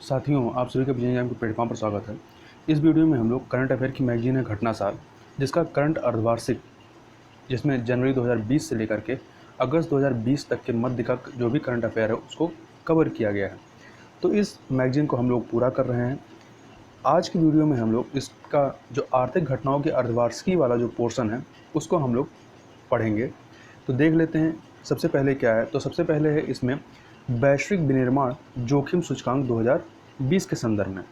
साथियों, आप सभी का विजय एग्जाम के प्लेटफॉर्म पर स्वागत है। इस वीडियो में हम लोग करंट अफेयर की मैगजीन है घटना सार, जिसका करंट अर्धवार्षिक, जिसमें जनवरी 2020 से लेकर के अगस्त 2020 तक के मध्य का जो भी करंट अफेयर है उसको कवर किया गया है। तो इस मैगजीन को हम लोग पूरा कर रहे हैं। आज की वीडियो में हम लोग इसका जो आर्थिक घटनाओं के अर्धवार्षिकी वाला जो पोर्शन है उसको हम लोग पढ़ेंगे। तो देख लेते हैं सबसे पहले क्या है। तो सबसे पहले है इसमें वैश्विक विनिर्माण जोखिम सूचकांक 2020 के संदर्भ में।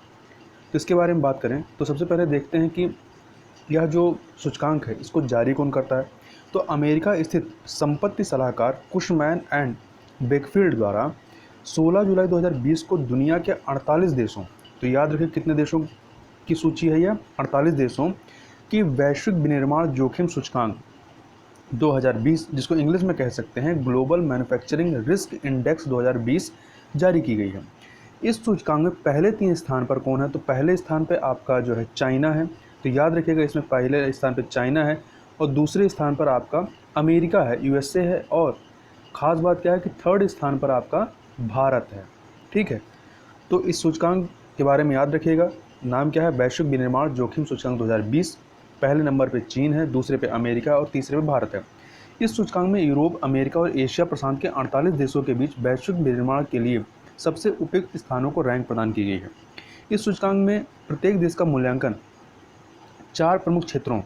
तो इसके बारे में बात करें तो सबसे पहले देखते हैं कि यह जो सूचकांक है इसको जारी कौन करता है। तो अमेरिका स्थित संपत्ति सलाहकार कुशमैन एंड बेकफील्ड द्वारा 16 जुलाई 2020 को दुनिया के 48 देशों, तो याद रखें कितने देशों की सूची है यह, 48 देशों की वैश्विक विनिर्माण जोखिम सूचकांक 2020, जिसको इंग्लिश में कह सकते हैं ग्लोबल मैन्युफैक्चरिंग रिस्क इंडेक्स 2020 जारी की गई है। इस सूचकांक में पहले 3 स्थान पर कौन है। तो पहले स्थान पर आपका जो है चाइना है, तो याद रखिएगा इसमें पहले स्थान पर चाइना है और दूसरे स्थान पर आपका अमेरिका है, यूएसए है, और ख़ास बात क्या है कि थर्ड स्थान पर आपका भारत है। ठीक है, तो इस सूचकांक के बारे में याद रखिएगा। नाम क्या है, वैश्विक विनिर्माण जोखिम सूचकांक 2020। पहले नंबर पे चीन है, दूसरे पे अमेरिका और तीसरे पे भारत है। इस सूचकांक में यूरोप, अमेरिका और एशिया प्रशांत के 48 देशों के बीच वैश्विक विनिर्माण के लिए सबसे उपयुक्त स्थानों को रैंक प्रदान की गई है। इस सूचकांक में प्रत्येक देश का मूल्यांकन 4 प्रमुख क्षेत्रों,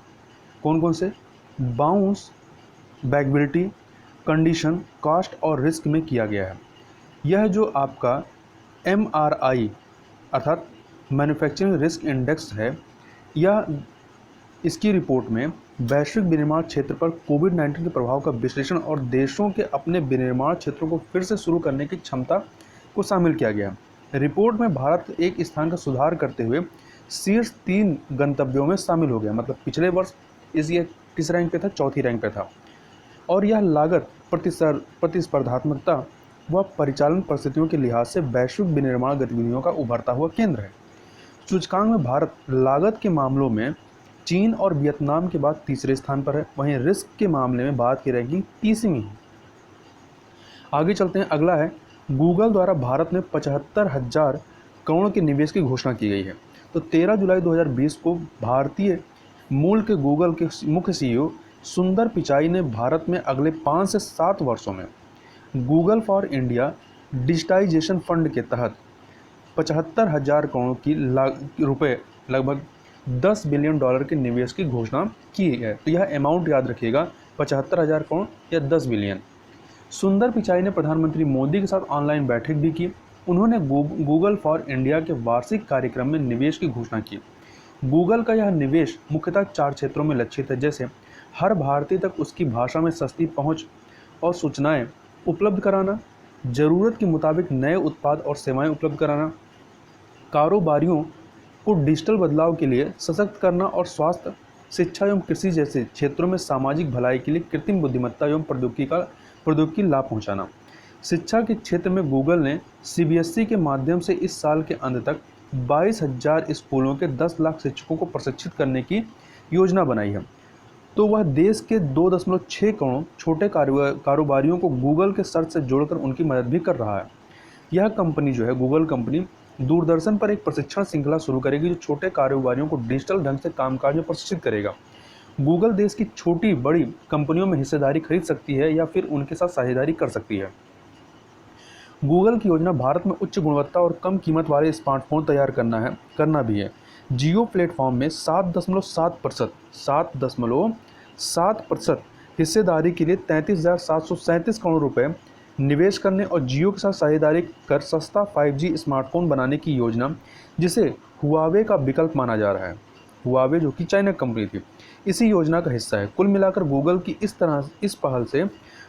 कौन कौन से, बाउंस, बैकबिलिटी, कंडीशन, कॉस्ट और रिस्क में किया गया है। यह जो आपका MRI अर्थात मैन्युफैक्चरिंग रिस्क इंडेक्स है, यह इसकी रिपोर्ट में वैश्विक विनिर्माण क्षेत्र पर कोविड-19 के प्रभाव का विश्लेषण और देशों के अपने विनिर्माण क्षेत्रों को फिर से शुरू करने की क्षमता को शामिल किया गया। रिपोर्ट में भारत एक स्थान का सुधार करते हुए शीर्ष 3 गंतव्यों में शामिल हो गया। मतलब पिछले वर्ष ये किस रैंक पे था, चौथी रैंक पे था। और यह लागत, प्रतिस्पर्धात्मकता व परिचालन परिस्थितियों के लिहाज से वैश्विक विनिर्माण गतिविधियों का उभरता हुआ केंद्र है। सूचकांक में भारत लागत के मामलों में चीन और वियतनाम के बाद तीसरे स्थान पर है। वहीं रिस्क के मामले में भारत की रैंकिंग 30वीं है। आगे चलते हैं, अगला है गूगल द्वारा भारत में 75,000 करोड़ के निवेश की घोषणा की गई है। तो 13 जुलाई 2020 को भारतीय मूल के गूगल के मुख्य CEO सुंदर पिचाई ने भारत में अगले 5 से 7 वर्षों में Google for India digitization fund के तहत 75,000 करोड़ की रुपए, लगभग $10 बिलियन के निवेश की घोषणा की है। तो यह अमाउंट याद रखिएगा, 75,000 करोड़ या 10 बिलियन। सुंदर पिचाई ने प्रधानमंत्री मोदी के साथ ऑनलाइन बैठक भी की। उन्होंने गूगल फॉर इंडिया के वार्षिक कार्यक्रम में निवेश की घोषणा की। गूगल का यह निवेश मुख्यतः 4 क्षेत्रों में लक्षित है, जैसे हर भारतीय तक उसकी भाषा में सस्ती पहुंच और सूचनाएं उपलब्ध कराना, ज़रूरत के मुताबिक नए उत्पाद और सेवाएं उपलब्ध कराना, कारोबारियों को डिजिटल बदलाव के लिए सशक्त करना और स्वास्थ्य, शिक्षा एवं कृषि जैसे क्षेत्रों में सामाजिक भलाई के लिए कृत्रिम बुद्धिमत्ता एवं प्रौद्योगिकी लाभ पहुंचाना। शिक्षा के क्षेत्र में गूगल ने CBSE के माध्यम से इस साल के अंत तक 22,000 स्कूलों के 10 लाख शिक्षकों को प्रशिक्षित करने की योजना बनाई है। तो वह देश के 2.6 करोड़ छोटे कारोबारियों को गूगल के सर्च से जोड़कर उनकी मदद भी कर रहा है। यह कंपनी जो है, गूगल कंपनी, दूरदर्शन पर एक प्रशिक्षण श्रृंखला शुरू करेगी जो छोटे कारोबारियों को डिजिटल ढंग से कामकाज में प्रशिक्षित करेगा। गूगल देश की छोटी बड़ी कंपनियों में हिस्सेदारी खरीद सकती है या फिर उनके साथ साझेदारी कर सकती है। गूगल की योजना भारत में उच्च गुणवत्ता और कम कीमत वाले स्मार्टफोन तैयार करना भी है। जियो प्लेटफॉर्म में 7.7% हिस्सेदारी के लिए 33,737 करोड़ रुपए निवेश करने और जियो के साथ साझेदारी कर सस्ता 5G स्मार्टफोन बनाने की योजना, जिसे हुआवे का विकल्प माना जा रहा है। हुआवे जो कि चाइना कंपनी थी, इसी योजना का हिस्सा है। कुल मिलाकर गूगल की इस पहल से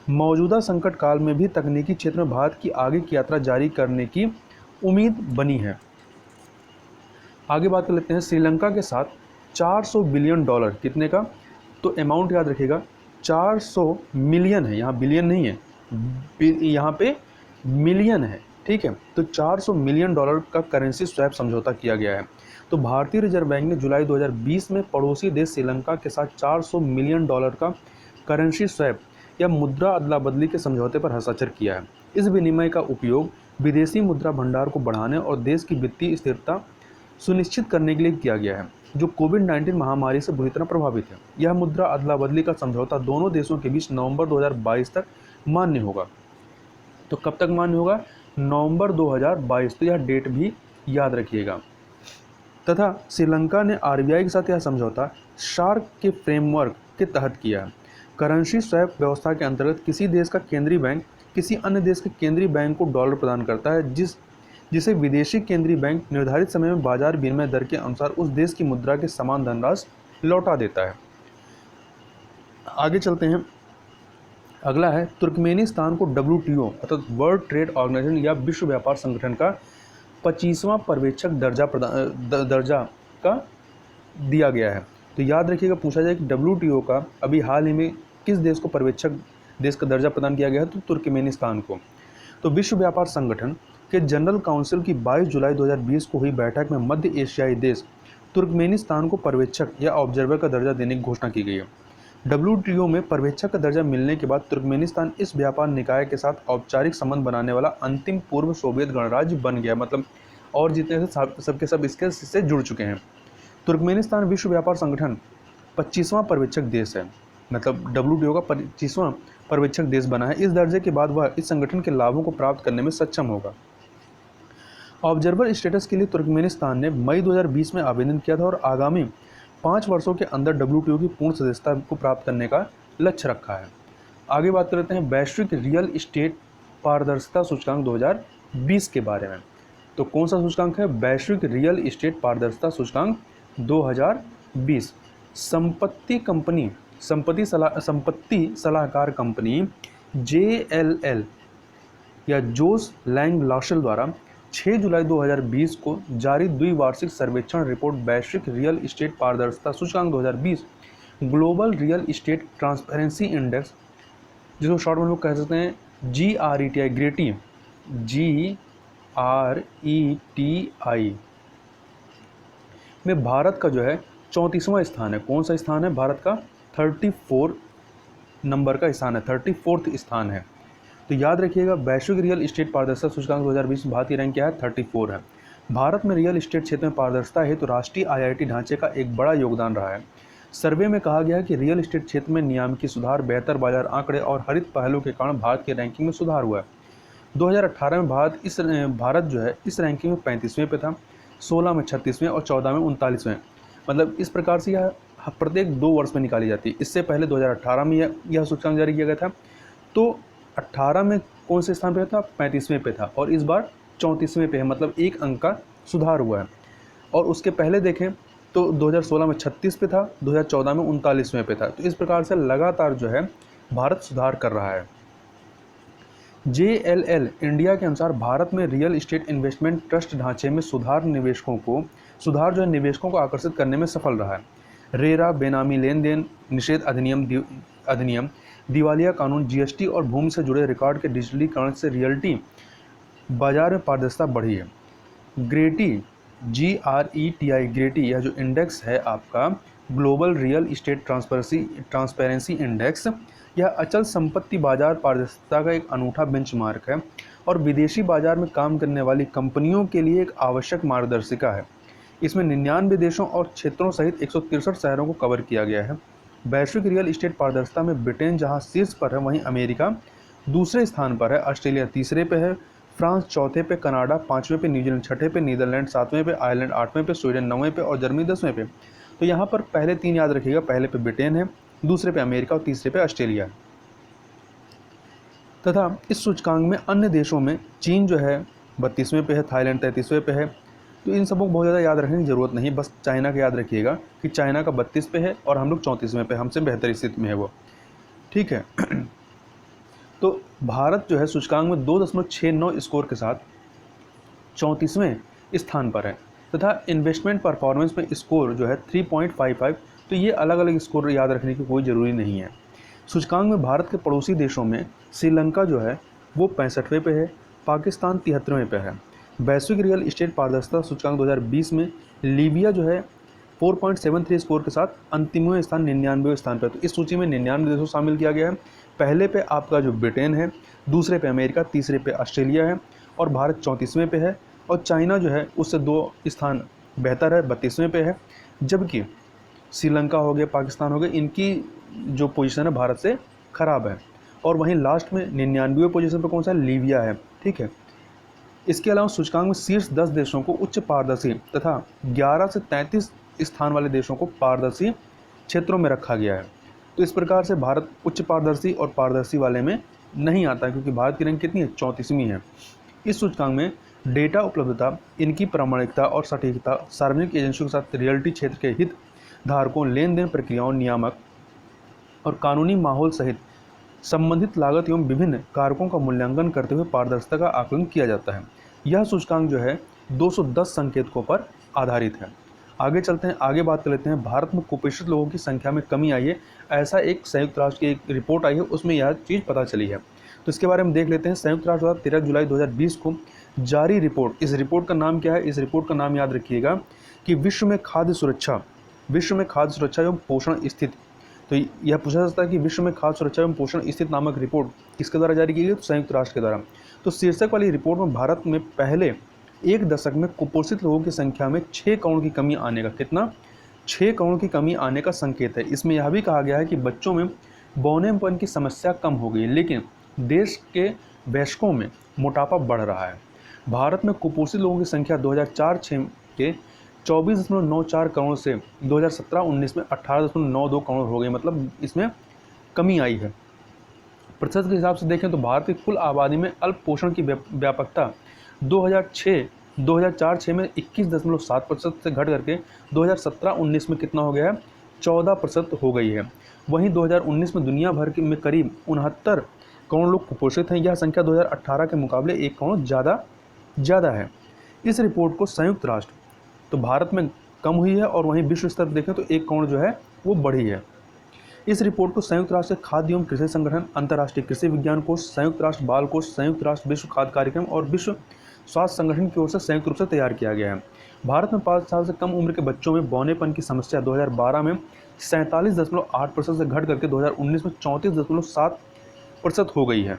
मौजूदा संकट काल में भी तकनीकी क्षेत्र में भारत की आगे की यात्रा जारी करने की उम्मीद बनी है। आगे बात कर लेते हैं श्रीलंका के साथ 400 बिलियन डॉलर, कितने का, तो अमाउंट याद रखिएगा 400 मिलियन है, यहाँ बिलियन नहीं है, यहाँ पे मिलियन है। ठीक है, तो 400 मिलियन डॉलर का करेंसी स्वैप समझौता किया गया है। तो भारतीय रिजर्व बैंक ने जुलाई 2020 में पड़ोसी देश श्रीलंका के साथ 400 मिलियन डॉलर का करेंसी स्वैप या मुद्रा अदला बदली के समझौते पर हस्ताक्षर किया है। इस विनिमय का उपयोग विदेशी मुद्रा भंडार को बढ़ाने और देश की वित्तीय स्थिरता सुनिश्चित करने के लिए किया गया है, जो कोविड-19 महामारी से बुरी तरह प्रभावित है। यह मुद्रा अदला बदली का समझौता दोनों देशों के बीच नवंबर 2022 तक मान्य होगा। तो कब तक मान्य होगा? नवंबर 2022। तो यह डेट भी याद रखिएगा। तथा श्रीलंका ने आरबीआई के साथ यह समझौता शार्क के फ्रेमवर्क के तहत किया है। करेंसी स्वैप व्यवस्था के अंतर्गत किसी देश का केंद्रीय बैंक किसी अन्य देश के केंद्रीय बैंक को डॉलर प्रदान करता है, जिसे विदेशी केंद्रीय बैंक निर्धारित समय में बाजार विनिमय दर के अनुसार उस देश की मुद्रा के समान धनराशि लौटा देता है। आगे चलते हैं। अगला है तुर्कमेनिस्तान को WTO अर्थात वर्ल्ड ट्रेड ऑर्गेनाइजेशन या विश्व व्यापार संगठन का 25वां पर्यवेक्षक दर्जा का दिया गया है। तो याद रखिएगा, पूछा जाए कि WTO का अभी हाल ही में किस देश को पर्यवेक्षक देश का दर्जा प्रदान किया गया है? तो तुर्कमेनिस्तान को। तो विश्व व्यापार संगठन के जनरल काउंसिल की 22 जुलाई 2020 को हुई बैठक में मध्य एशियाई देश तुर्कमेनिस्तान को पर्यवेक्षक या ऑब्जर्वर का दर्जा देने की घोषणा की गई है। WTO में पर्यवेक्षक का दर्जा मिलने के बाद तुर्कमेनिस्तान इस व्यापार निकाय के साथ औपचारिक संबंध बनाने वाला अंतिम पूर्व सोवियत गणराज्य बन गया। मतलब और जितने सबके सब इससे जुड़ चुके हैं। तुर्कमेनिस्तान विश्व व्यापार संगठन 25वां पर्यवेक्षक देश है, मतलब WTO का 25वां पर्यवेक्षक देश बना है। इस दर्जे के बाद वह इस संगठन के लाभों को प्राप्त करने में सक्षम होगा। ऑब्जर्वर स्टेटस के लिए तुर्कमेनिस्तान ने मई 2020 में आवेदन किया था और आगामी 5 वर्षों के अंदर WTO की पूर्ण सदस्यता को प्राप्त करने का लक्ष्य रखा है। आगे बात करते हैं वैश्विक रियल इस्टेट पारदर्शिता सूचकांक 2020 के बारे में। तो कौन सा सूचकांक है? वैश्विक रियल इस्टेट पारदर्शिता सूचकांक 2020। संपत्ति सलाहकार कंपनी JLL या जोस लैंग लाशल द्वारा 6 जुलाई 2020 को जारी द्विवार्षिक सर्वेक्षण रिपोर्ट वैश्विक रियल इस्टेट पारदर्शिता सूचकांक 2020 global real estate transparency index, जिसको शॉर्ट में लोग कह सकते हैं GRETI में भारत का जो है 34वां स्थान है। कौन सा स्थान है? भारत का 34 नंबर का स्थान है, 34th स्थान है। तो याद रखिएगा, वैश्विक रियल इस्टेट पारदर्शिता सूचकांक 2020 भारत की रैंक क्या है? 34 है। भारत में रियल इस्टेट क्षेत्र में पारदर्शिता हेतु राष्ट्रीय IIT ढांचे का एक बड़ा योगदान रहा है। सर्वे में कहा गया है कि रियल इस्टेट क्षेत्र में नियामकीय सुधार, बेहतर बाजार आंकड़े और हरित पहलों के कारण भारत की रैंकिंग में सुधार हुआ है। 2018 में भारत जो है इस रैंकिंग में 35वें पे था, 16 में 36वें और 14 में 39वें। मतलब इस प्रकार से यह प्रत्येक 2 वर्ष में निकाली जाती है। इससे पहले 2018 में यह सूचकांक जारी किया गया था। तो 18 में कौन से स्थान पे था? 35वें पे था और इस बार 34वें पे है, मतलब 1 अंक का सुधार हुआ है। और उसके पहले देखें तो 2016 में 36 पे था, 2014 में 39वें पे था। तो इस प्रकार से लगातार जो है भारत सुधार कर रहा है। JLL इंडिया के अनुसार भारत में रियल इस्टेट इन्वेस्टमेंट ट्रस्ट ढांचे में सुधार जो है निवेशकों को आकर्षित करने में सफल रहा है। रेरा, बेनामी लेन देन निषेध अधिनियम, दिवालिया कानून, GST और भूमि से जुड़े रिकॉर्ड के डिजिटलीकरण से रियल्टी बाजार में पारदर्शिता बढ़ी है। GRETI यह जो इंडेक्स है आपका global real estate transparency index, यह अचल संपत्ति बाजार पारदर्शिता का एक अनूठा बेंचमार्क है और विदेशी बाजार में काम करने वाली कंपनियों के लिए एक आवश्यक मार्गदर्शिका है। इसमें 99 देशों और क्षेत्रों सहित 163 शहरों को कवर किया गया है। वैश्विक रियल इस्टेट पारदर्शिता में ब्रिटेन जहां शीर्ष पर है, वहीं अमेरिका दूसरे स्थान पर है, ऑस्ट्रेलिया तीसरे पे है, फ्रांस चौथे पे, कनाडा 5वें पे, न्यूजीलैंड 6ठे पे, नीदरलैंड 7वें पे, आयरलैंड 8वें पे, स्वीडन 9वें पे और जर्मनी 10वें पे। तो यहाँ पर पहले 3 याद रखिएगा, पहले पे ब्रिटेन है, दूसरे पे अमेरिका और तीसरे पे ऑस्ट्रेलिया। तथा इस सूचकांक में अन्य देशों में चीन जो है 32वें पे है, थाईलैंड 33वें पे है। तो इन सबको बहुत ज़्यादा याद रखने की ज़रूरत नहीं, बस चाइना का याद रखिएगा कि चाइना का 32 पे है और हम लोग 34वें पे, हमसे बेहतर स्थिति में है वो। ठीक है। तो भारत जो है सूचकांक में 2.69 स्कोर के साथ 34वें स्थान पर है तथा इन्वेस्टमेंट परफॉर्मेंस में स्कोर जो है 3.55। तो ये अलग अलग स्कोर याद रखने की कोई ज़रूरी नहीं है। सूचकांक में भारत के पड़ोसी देशों में श्रीलंका जो है वो 65वें पे है, पाकिस्तान 73वें पे है। वैश्विक रियल इस्टेट पारदर्शिता सूचकांक 2020 में लीबिया जो है 4.73 स्कोर के साथ अंतिमवें स्थान 99वें स्थान पर। तो इस सूची में 99 देशों शामिल किया गया है। पहले पे आपका जो ब्रिटेन है, दूसरे पे अमेरिका, तीसरे पे ऑस्ट्रेलिया है और भारत 34वें पे है। और चाइना जो है उससे 2 स्थान बेहतर है, 32वें पे है। जबकि श्रीलंका हो गया, पाकिस्तान हो गया, इनकी जो पोजीशन है भारत से ख़राब है। और वहीं लास्ट में 99वें पोजीशन पर कौन सा है? लीबिया है। ठीक है। इसके अलावा सूचकांक में शीर्ष 10 देशों को उच्च पारदर्शी तथा 11 से 33 स्थान वाले देशों को पारदर्शी क्षेत्रों में रखा गया है। तो इस प्रकार से भारत उच्च पारदर्शी और पारदर्शी वाले में नहीं आता है, क्योंकि भारत की रैंक कितनी है? 34वीं है। इस सूचकांक में डेटा उपलब्धता, इनकी प्रामाणिकता और सटीकता, सार्वजनिक एजेंसियों के साथ रियल्टी क्षेत्र के हित धारकों, लेन देन प्रक्रियाओं, नियामक और कानूनी माहौल सहित संबंधित लागत एवं विभिन्न कारकों का मूल्यांकन करते हुए पारदर्शिता का आकलन किया जाता है। यह सूचकांक जो है 210 संकेतकों पर आधारित है। आगे चलते हैं, आगे बात कर लेते हैं। भारत में कुपोषित लोगों की संख्या में कमी आई है, ऐसा एक संयुक्त राष्ट्र की एक रिपोर्ट आई है, उसमें यह चीज़ पता चली है। तो इसके बारे में देख लेते हैं। संयुक्त राष्ट्र द्वारा 13 जुलाई 2020 को जारी रिपोर्ट, इस रिपोर्ट का नाम क्या है? इस रिपोर्ट का नाम याद रखिएगा कि विश्व में खाद्य सुरक्षा एवं पोषण स्थिति। तो यह पूछा जा सकता है कि विश्व में खाद्य सुरक्षा एवं पोषण स्थिति नामक रिपोर्ट किसके द्वारा जारी की गई? तो संयुक्त राष्ट्र के द्वारा। तो शीर्षक वाली रिपोर्ट में भारत में पहले एक दशक में कुपोषित लोगों की संख्या में 6 करोड़ की कमी आने का, कितना? 6 करोड़ की कमी आने का संकेत है। इसमें यह भी कहा गया है कि बच्चों में बौनेपन की समस्या कम हो गई, लेकिन देश के वयस्कों में मोटापा बढ़ रहा है। भारत में कुपोषित लोगों की संख्या 2004-06 के 24.94 करोड़ से 2017-19 में 18.92 करोड़ हो गई, मतलब इसमें कमी आई है। प्रतिशत के हिसाब से देखें तो भारत की कुल आबादी में अल्प पोषण की व्यापकता 2004-06 में 21.7% से घट करके 2017-19 में कितना हो गया है? 14% हो गई है। वहीं 2019 में दुनिया भर में करीब 69 करोड़ लोग कुपोषित हैं। यह संख्या 2018 के मुकाबले 1 करोड़ ज़्यादा है। इस रिपोर्ट को संयुक्त राष्ट्र, तो भारत में कम हुई है और वहीं विश्व स्तर पर देखें तो 1 करोड़ जो है वो बढ़ी है। इस रिपोर्ट को संयुक्त राष्ट्र खाद्य एवं कृषि संगठन, अंतर्राष्ट्रीय कृषि विज्ञान कोष, संयुक्त राष्ट्र बाल कोष, संयुक्त राष्ट्र विश्व खाद्य कार्यक्रम और विश्व स्वास्थ्य संगठन की ओर से संयुक्त रूप से तैयार किया गया है। भारत में 5 साल से कम उम्र के बच्चों में बौनेपन की समस्या 2012 में 47.8% से घट करके 2019 में 34.7% हो गई है।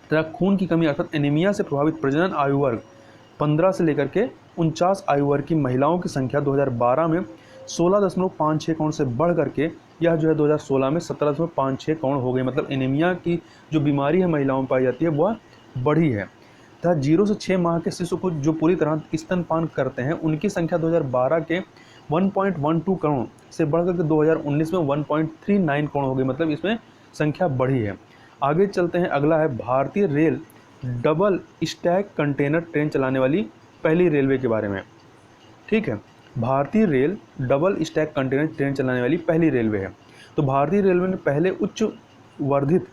तथा खून की कमी अर्थात एनीमिया से प्रभावित प्रजनन आयु वर्ग 15 से लेकर के 49 आयु वर्ग की महिलाओं की संख्या 2012 में 16.56 करोड़ से बढ़ करके यह जो है 2016 में 17.56 करोड़ हो गई। मतलब एनीमिया की जो बीमारी है महिलाओं में पाई जाती है वह बढ़ी है। तथा 0 से 6 माह के शिशु को जो पूरी तरह स्तनपान करते हैं उनकी संख्या 2012 के 1.12 करोड़ से बढ़ करके 2019 में 1.39 करोड़ हो गई। मतलब इसमें संख्या बढ़ी है। आगे चलते हैं, अगला है भारतीय rail double stack container train चलाने वाली पहली रेलवे के बारे में। ठीक है, भारतीय rail double stack container train चलाने वाली पहली रेलवे है। तो भारतीय रेलवे ने पहले उच्च वर्धित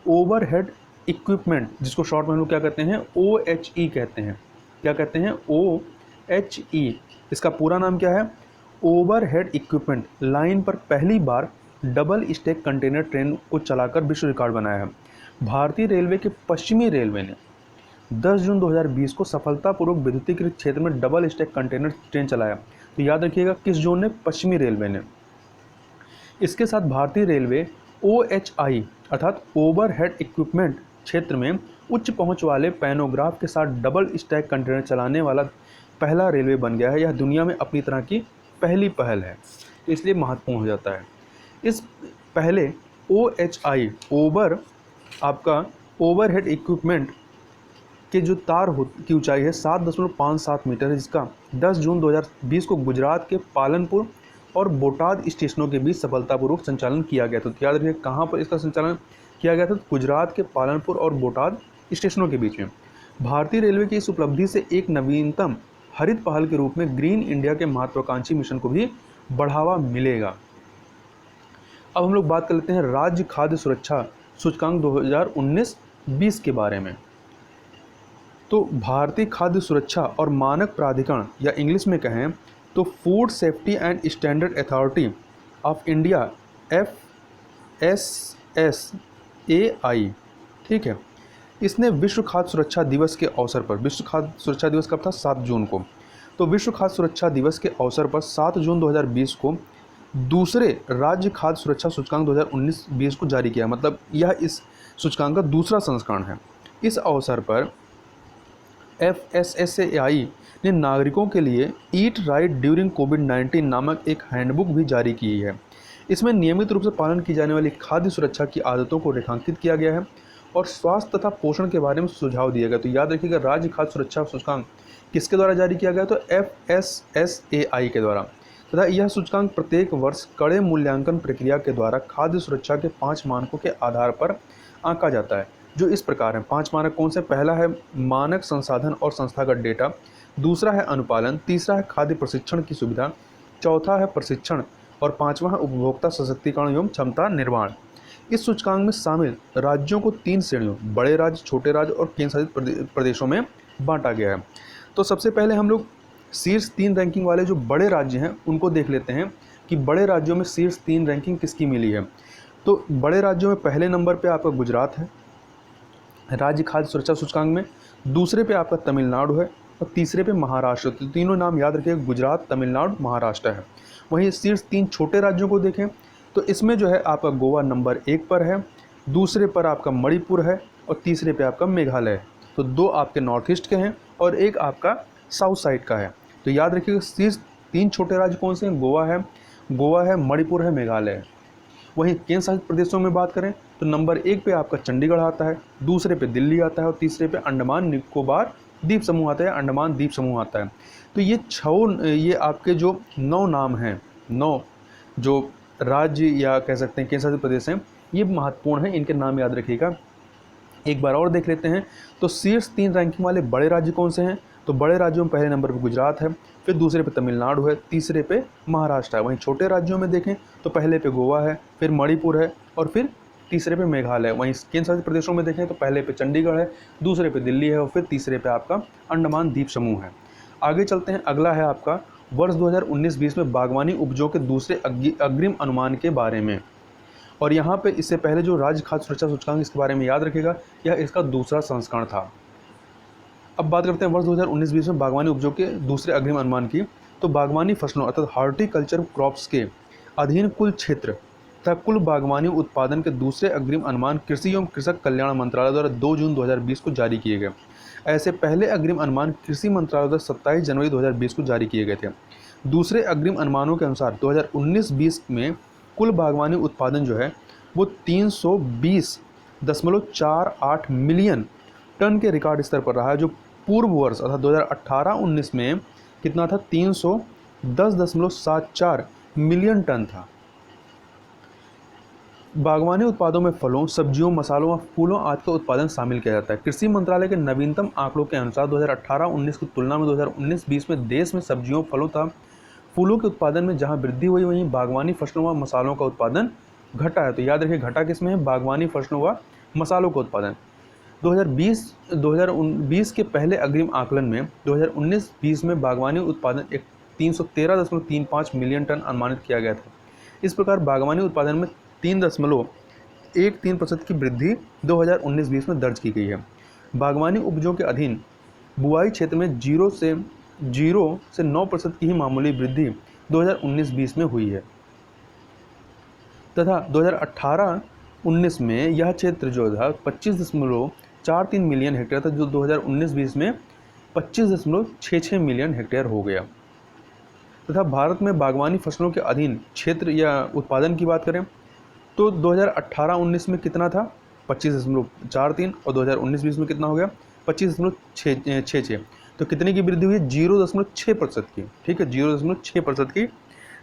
ओवरहेड इक्विपमेंट, जिसको शॉर्ट में हम लोग क्या कहते हैं? OHE कहते हैं। क्या कहते हैं? OHE। इसका पूरा नाम क्या है? ओवरहेड इक्विपमेंट लाइन पर पहली बार डबल स्टैक कंटेनर ट्रेन को चलाकर विश्व रिकॉर्ड बनाया है। भारतीय रेलवे के पश्चिमी रेलवे ने 10 जून 2020 को सफलतापूर्वक विद्युतीकृत क्षेत्र में डबल स्टैक कंटेनर ट्रेन चलाया। तो याद रखिएगा किस जोन ने? पश्चिमी रेलवे ने। इसके साथ भारतीय रेलवे OHI अर्थात ओवरहेड इक्विपमेंट क्षेत्र में उच्च पहुंच वाले पैनोग्राफ के साथ डबल स्टैक कंटेनर चलाने वाला पहला रेलवे बन गया है। यह दुनिया में अपनी तरह की पहली पहल है, इसलिए महत्वपूर्ण हो जाता है। इस पहले OHI ओवरहेड इक्विपमेंट के जो तार की ऊंचाई है 7.57 मीटर है, जिसका 10 जून 2020 को गुजरात के पालनपुर और बोटाद स्टेशनों के बीच सफलतापूर्वक संचालन किया गया। तो याद रखिए कहाँ पर इसका संचालन किया गया था? गुजरात के पालनपुर और बोटाद स्टेशनों के बीच में। भारतीय रेलवे की इस उपलब्धि से एक नवीनतम हरित पहल के रूप में ग्रीन इंडिया के महत्वाकांक्षी मिशन को भी बढ़ावा मिलेगा। अब हम लोग बात कर लेते हैं राज्य खाद्य सुरक्षा सूचकांक 2019-20 के बारे में। तो भारतीय खाद्य सुरक्षा और मानक प्राधिकरण, या इंग्लिश में कहें तो food safety and standard authority of India FSSAI, ठीक है, इसने विश्व खाद्य सुरक्षा दिवस के अवसर पर, विश्व खाद्य सुरक्षा दिवस कब था? 7 जून को, तो विश्व खाद्य सुरक्षा दिवस के अवसर पर 7 जून 2020 को दूसरे राज्य खाद्य सुरक्षा सूचकांक 2019-20 को जारी किया। मतलब यह इस सूचकांक का दूसरा संस्करण है। इस अवसर पर FSSAI ने नागरिकों के लिए ईट राइट ड्यूरिंग कोविड-19 नामक एक हैंडबुक भी जारी की है। इसमें नियमित रूप से पालन की जाने वाली खाद्य सुरक्षा की आदतों को रेखांकित किया गया है और स्वास्थ्य तथा पोषण के बारे में सुझाव दिया गया। तो याद रखिएगा, राज्य खाद्य सुरक्षा सूचकांक किसके द्वारा जारी किया गया? तो FSSAI के द्वारा। तथा यह सूचकांक प्रत्येक वर्ष कड़े मूल्यांकन प्रक्रिया के द्वारा खाद्य सुरक्षा के 5 मानकों के आधार पर आंका जाता है, जो इस प्रकार हैं। 5 मानक कौन से? पहला है मानक संसाधन और संस्थागत डेटा, दूसरा है अनुपालन, तीसरा है खाद्य प्रशिक्षण की सुविधा, चौथा है प्रशिक्षण और पांचवा है उपभोक्ता सशक्तिकरण एवं क्षमता निर्माण। इस सूचकांक में शामिल राज्यों को 3 श्रेणियों, बड़े राज्य, छोटे राज्य और केंद्र शासित प्रदेशों में बांटा गया है। तो सबसे पहले हम लोग शीर्ष 3 रैंकिंग वाले जो बड़े राज्य हैं उनको देख लेते हैं कि बड़े राज्यों में शीर्ष 3 रैंकिंग किसकी मिली है। तो बड़े राज्यों में पहले नंबर पे आपका गुजरात है राज्य खाद्य सुरक्षा सूचकांक में, दूसरे पे आपका तमिलनाडु है और तीसरे पे महाराष्ट्र। तो तीनों नाम याद रखिएगा, गुजरात, तमिलनाडु, महाराष्ट्र है। वहीं शीर्ष 3 छोटे राज्यों को देखें तो इसमें जो है आपका गोवा नंबर 1 पर है, दूसरे पर आपका मणिपुर है और तीसरे पे आपका मेघालय है। तो 2 आपके नॉर्थ ईस्ट के हैं और एक आपका साउथ साइड का है। तो याद रखिएगा, शीर्ष 3 छोटे राज्य कौन से हैं? गोवा है, मणिपुर है, मेघालय है। वहीं केंद्र शासित प्रदेशों में बात करें तो नंबर 1 पे आपका चंडीगढ़ आता है, दूसरे पे दिल्ली आता है और तीसरे पे अंडमान निकोबार द्वीप समूह आता है, अंडमान द्वीप समूह आता है। तो ये आपके जो 9 नाम हैं, 9 जो राज्य या कह सकते हैं केंद्र शासित प्रदेश हैं, ये महत्वपूर्ण हैं, इनके नाम याद रखिएगा। एक बार और देख लेते हैं तो शीर्ष 3 रैंकिंग वाले बड़े राज्य कौन से हैं? तो बड़े राज्यों में पहले नंबर पर गुजरात है, फिर दूसरे पे तमिलनाडु है, तीसरे पे महाराष्ट्र है। वहीं छोटे राज्यों में देखें तो पहले पे गोवा है, फिर मणिपुर है और फिर तीसरे पे मेघालय है। वहीं केंद्र शासित प्रदेशों में देखें तो पहले पे चंडीगढ़ है, दूसरे पे दिल्ली है और फिर तीसरे पे आपका अंडमान द्वीप समूह है। आगे चलते हैं, अगला है आपका वर्ष 2019-20 में बागवानी उपजों के दूसरे अग्रिम अनुमान के बारे में। और यहाँ पे इससे पहले जो राज्य खाद्य सुरक्षा सूचकांक, इसके बारे में याद रखिएगा, यह इसका दूसरा संस्करण था। अब बात करते हैं वर्ष 2019-20 में बागवानी उपजों के दूसरे अग्रिम अनुमान की। तो बागवानी फसलों अर्थात हॉर्टिकल्चर क्रॉप्स के अधीन कुल क्षेत्र तथा कुल बागवानी उत्पादन के दूसरे अग्रिम अनुमान कृषि एवं कृषक कल्याण मंत्रालय द्वारा 2 जून 2020 को जारी किए गए। ऐसे पहले अग्रिम अनुमान कृषि मंत्रालय द्वारा 27 जनवरी 2020 को जारी किए गए थे। दूसरे अग्रिम अनुमानों के अनुसार 2019-20 में कुल बागवानी उत्पादन जो है वो 320.48 मिलियन टन के रिकॉर्ड स्तर पर रहा है, जो पूर्व वर्ष अर्थात 2018-19 में कितना था? 310.74 मिलियन टन था। बागवानी उत्पादों में फलों, सब्जियों, मसालों और फूलों आदि का उत्पादन शामिल किया जाता है। कृषि मंत्रालय के नवीनतम आंकड़ों के अनुसार 2018-19 की तुलना में 2019-20 में देश में सब्जियों, फलों तथा फूलों के उत्पादन में जहां वृद्धि हुई, वहीं बागवानी फसलों व मसालों का उत्पादन घटा है। तो याद रखिए, घटा किसमें है? बागवानी फसलों व मसालों का उत्पादन। 2020 के पहले अग्रिम आकलन में 2019-20 में बागवानी उत्पादन 313.35 मिलियन टन अनुमानित किया गया था। इस प्रकार बागवानी उत्पादन में 3.13% की वृद्धि 2019-20 में दर्ज की गई है। बागवानी उपजों के अधीन बुआई क्षेत्र में 0 से 9% की ही मामूली वृद्धि 2019-20 में हुई है तथा 2018-19 में यह क्षेत्र जो था 25.43 मिलियन हेक्टेयर था, जो 2019-20 में 25.66 मिलियन हेक्टेयर हो गया। तथा भारत में बागवानी फसलों के अधीन क्षेत्र या उत्पादन की बात करें तो 2018-19 में कितना था? 25.43 और 2019-20 में कितना हो गया? 25.66। तो कितने की वृद्धि हुई है? 0.6% की। ठीक है, 0.6% की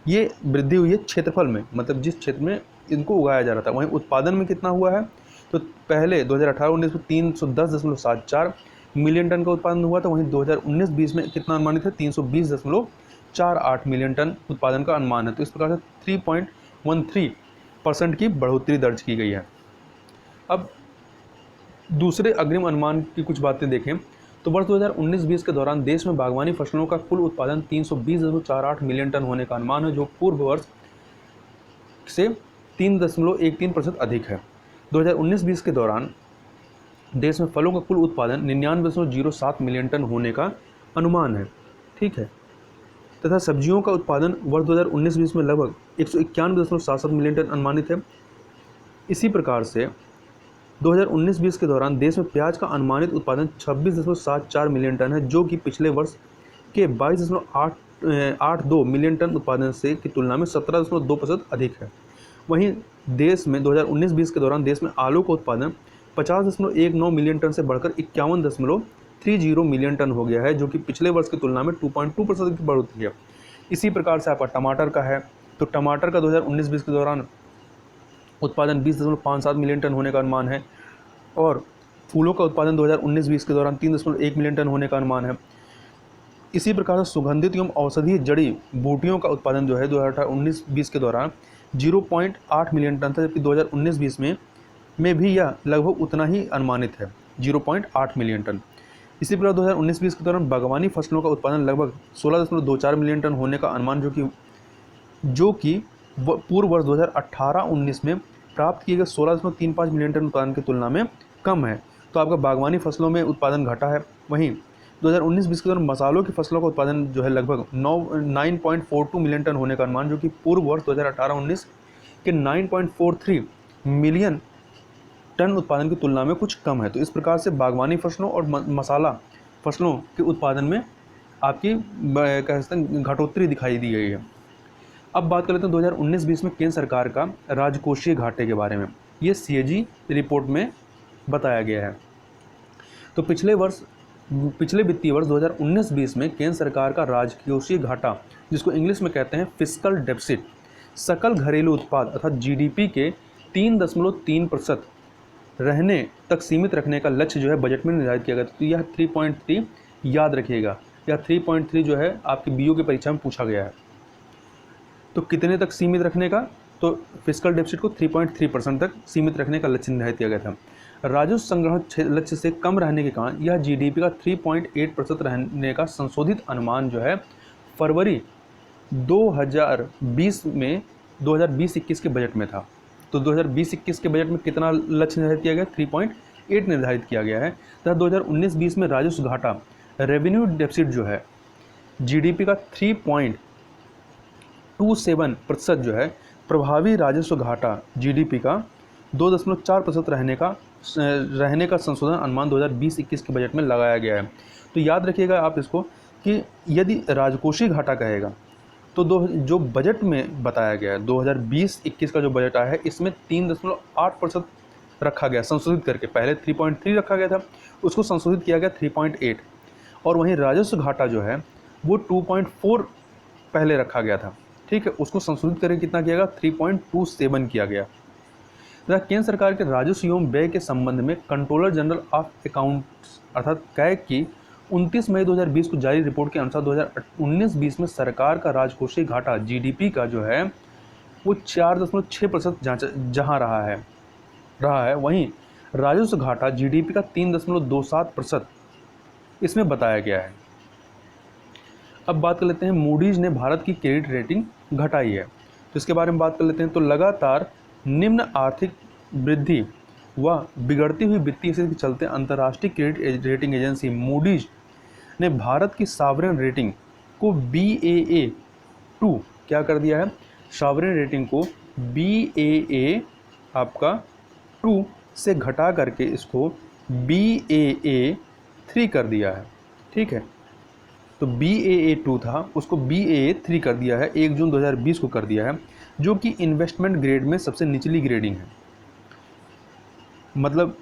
ये वृद्धि हुई है क्षेत्रफल में, मतलब जिस क्षेत्र में इनको उगाया जा रहा था। वहीं उत्पादन में कितना हुआ है? तो पहले 2018-19 में 310.74 मिलियन टन का उत्पादन हुआ था, वहीं 2019-20 में कितना अनुमानित है? 320.48 मिलियन टन उत्पादन का अनुमान है। तो इस प्रकार से 3.13% की बढ़ोतरी दर्ज की गई है। अब दूसरे अग्रिम अनुमान की कुछ बातें देखें तो वर्ष 2019-20 के दौरान देश में बागवानी फसलों का कुल उत्पादन 320.48 मिलियन टन होने का अनुमान है, जो पूर्व वर्ष से 3.13% अधिक है। 2019-20 के दौरान देश में फलों का कुल उत्पादन 99.07 मिलियन टन होने का अनुमान है। ठीक है, तथा सब्जियों का उत्पादन वर्ष 2019-20 में लगभग 191.77 मिलियन टन अनुमानित है। इसी प्रकार से 2019-20 के दौरान देश में प्याज का अनुमानित उत्पादन 26.74 मिलियन टन है, जो कि पिछले वर्ष के 22.82 मिलियन टन उत्पादन से की तुलना में 17.2% अधिक है। वहीं देश में 2019-20 के दौरान देश में आलू का उत्पादन 50.19 मिलियन टन से बढ़कर 51.30 मिलियन टन हो गया है, जो कि पिछले वर्ष की तुलना में 2.2% की बढ़ोतरी है। इसी प्रकार से आपका टमाटर का है, तो टमाटर का 2019-20 के दौरान उत्पादन 20.57 मिलियन टन होने का अनुमान है और फूलों का उत्पादन 2019-20 के दौरान 3.1 मिलियन टन होने का अनुमान है। इसी प्रकार से सुगंधित एवं औषधीय जड़ी बूटियों का उत्पादन जो है 2018-19-20 के दौरान 0.8 मिलियन टन था, जबकि 2019-20 में भी यह लगभग उतना ही अनुमानित है, 0.8 मिलियन टन। इसी प्रकार 2019-20 के दौरान बागवानी फसलों का उत्पादन लगभग 16.24 मिलियन टन होने का अनुमान, जो कि पूर्व वर्ष 2018-19 में प्राप्त किए गए 16.35 मिलियन टन उत्पादन की तुलना में कम है। तो आपका बागवानी फसलों में उत्पादन घटा है। वहीं 2019-20 के दौरान मसालों की फसलों का उत्पादन जो है लगभग 9.42 मिलियन टन होने का अनुमान, जो कि पूर्व वर्ष 2018-19 के 9.43 मिलियन टन उत्पादन की तुलना में कुछ कम है। तो इस प्रकार से बागवानी फसलों और मसाला फसलों के उत्पादन में आपकी कह सकते हैं घटोत्तरी दिखाई दी गई है। अब बात कर लेते हैं 2019-20 में केंद्र सरकार का राजकोषीय घाटे के बारे में। ये CAG रिपोर्ट में बताया गया है। तो पिछले वित्तीय वर्ष 2019-20 में केंद्र सरकार का राजकोषीय घाटा, जिसको इंग्लिश में कहते हैं फिस्कल डेफिसिट, सकल घरेलू उत्पाद अर्थात GDP के 3.3% रहने तक सीमित रखने का लक्ष्य जो है बजट में निर्धारित किया गया। तो यह 3.3 याद रखिएगा, यह 3.3 जो है आपकी BO की परीक्षा में पूछा गया है। तो कितने तक सीमित रखने का, तो फिस्कल डेफिसिट को 3.3% तक सीमित रखने का लक्ष्य निर्धारित किया गया था। राजस्व संग्रह लक्ष्य से कम रहने के कारण यह GDP का 3.8% रहने का संशोधित अनुमान जो है फरवरी 2020 में 2020-21 के बजट में था। तो 2020-21 के बजट में कितना लक्ष्य निर्धारित किया गया, 3.8 निर्धारित किया गया है। तथा 2019-20 में राजस्व घाटा रेवेन्यू डेफिसिट जो है GDP का 3.27% जो है, प्रभावी राजस्व घाटा GDP का 2.4% रहने का संशोधन अनुमान 2020-21 के बजट में लगाया गया है। तो याद रखिएगा आप इसको कि यदि राजकोषीय घाटा कहेगा तो जो बजट में बताया गया है 2020-21 का जो बजट आया है, इसमें 3.8% रखा गया संशोधित करके। पहले 3.3 रखा गया था, उसको संशोधित किया गया 3.8। और वहीं राजस्व घाटा जो है वो 2.4 पहले रखा गया था, ठीक है, उसको संशोधित करके कितना किया गया, 3.27 किया गया। केंद्र सरकार के राजस्व एवं व्यय के संबंध में कंट्रोलर जनरल ऑफ अकाउंट्स अर्थात कैग की 29 मई 2020 को जारी रिपोर्ट के अनुसार 2019-20 में सरकार का राजकोषीय घाटा GDP का जो है वो 4.6% जहां रहा है, वहीं राजस्व घाटा GDP का 3.27% इसमें बताया गया है। अब बात कर लेते हैं, मूडीज ने भारत की क्रेडिट रेटिंग घटाई है, तो इसके बारे में बात कर लेते हैं। तो लगातार निम्न आर्थिक वृद्धि व बिगड़ती हुई वित्तीय स्थिति के चलते अंतर्राष्ट्रीय क्रेडिट रेटिंग एजेंसी मूडीज ने भारत की सॉवरेन रेटिंग को Baa2 क्या कर दिया है, सॉवरेन रेटिंग को Baa आपका 2 से घटा करके इसको Baa3 कर दिया है, ठीक है। तो Baa2 था, उसको Baa3 कर दिया है, 1 जून 2020 को कर दिया है, जो कि इन्वेस्टमेंट ग्रेड में सबसे निचली ग्रेडिंग है। मतलब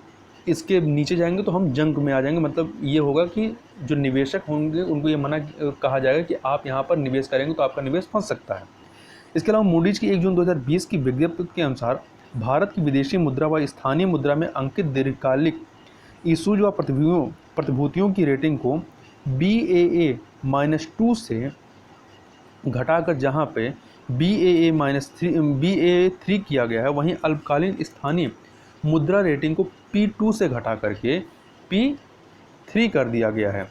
इसके नीचे जाएंगे तो हम जंक में आ जाएंगे। मतलब ये होगा कि जो निवेशक होंगे उनको ये मना कहा जाएगा कि आप यहाँ पर निवेश करेंगे तो आपका निवेश फंस सकता है। इसके अलावा मूडीज की 1 जून 2020 की विज्ञप्ति के अनुसार भारत की विदेशी मुद्रा व स्थानीय मुद्रा में अंकित दीर्घकालिक इशूज व प्रतिभूतियों की रेटिंग को Baa-2 से घटाकर जहाँ पे Baa3 किया गया है, वहीं अल्पकालीन स्थानीय मुद्रा रेटिंग को P2 से घटा करके P3 कर दिया गया है।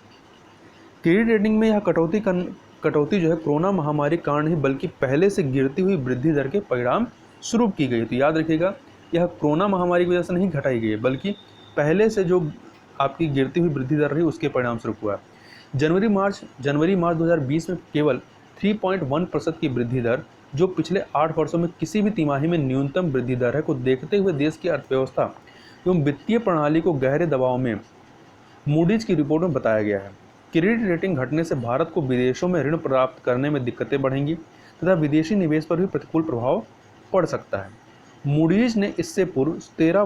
क्रेडिट रेटिंग में यह कटौती जो है कोरोना महामारी कारण नहीं बल्कि पहले से गिरती हुई वृद्धि दर के परिणाम स्वरूप की गई। तो याद रखिएगा, यह कोरोना महामारी की वजह से नहीं घटाई गई है, बल्कि पहले से जो आपकी गिरती हुई वृद्धि दर रही उसके परिणाम स्वरूप हुआ है। जनवरी मार्च 2020 में केवल 3.1% की वृद्धि दर, जो पिछले 8 वर्षों में किसी भी तिमाही में न्यूनतम वृद्धि दर है, को देखते हुए देश की अर्थव्यवस्था एवं वित्तीय प्रणाली को गहरे दबाव में मूडीज की रिपोर्ट में बताया गया है। क्रेडिट रेटिंग घटने से भारत को विदेशों में ऋण प्राप्त करने में दिक्कतें बढ़ेंगी तथा विदेशी निवेश पर भी प्रतिकूल प्रभाव पड़ सकता है। मूडीज ने इससे पूर्व 13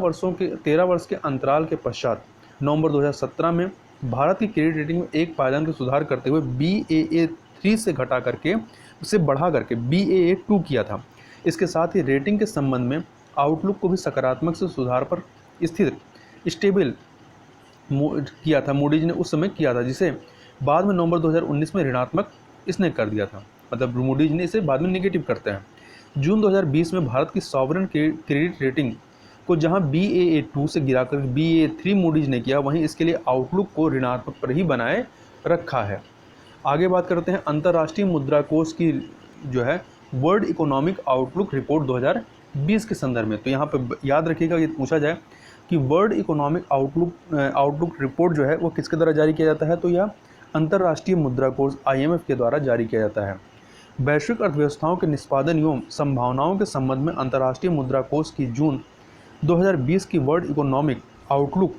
वर्ष के अंतराल के पश्चात नवंबर 2017 में भारत की क्रेडिट रेटिंग में एक पायदान का सुधार करते हुए Baa3 से घटा करके उसे बढ़ा करके Baa2 किया था। इसके साथ ही रेटिंग के संबंध में आउटलुक को भी सकारात्मक से सुधार पर स्थिर स्टेबल किया था। मूडीज ने उस समय किया था, जिसे बाद में नवंबर 2019 में ऋणात्मक इसने कर दिया था। मतलब मूडीज ने इसे बाद में नेगेटिव करते हैं। जून 2020 में भारत की सॉवरेन क्रेडिट रेटिंग को जहां Baa2 से गिराकर Baa3 मूडीज ने किया, वहीं इसके लिए आउटलुक को ऋणात्मक पर ही बनाए रखा है। आगे बात करते हैं अंतर्राष्ट्रीय मुद्रा कोष की जो है वर्ल्ड इकोनॉमिक आउटलुक रिपोर्ट 2020 के संदर्भ में। तो यहाँ पर याद रखिएगा, ये पूछा जाए कि वर्ल्ड इकोनॉमिक आउटलुक रिपोर्ट जो है वो किसके द्वारा जारी किया जाता है, तो यह अंतर्राष्ट्रीय मुद्रा कोष IMF के द्वारा जारी किया जाता है। वैश्विक अर्थव्यवस्थाओं के निष्पादन एवं संभावनाओं के संबंध में अंतर्राष्ट्रीय मुद्रा कोष की जून 2020 की वर्ल्ड इकोनॉमिक आउटलुक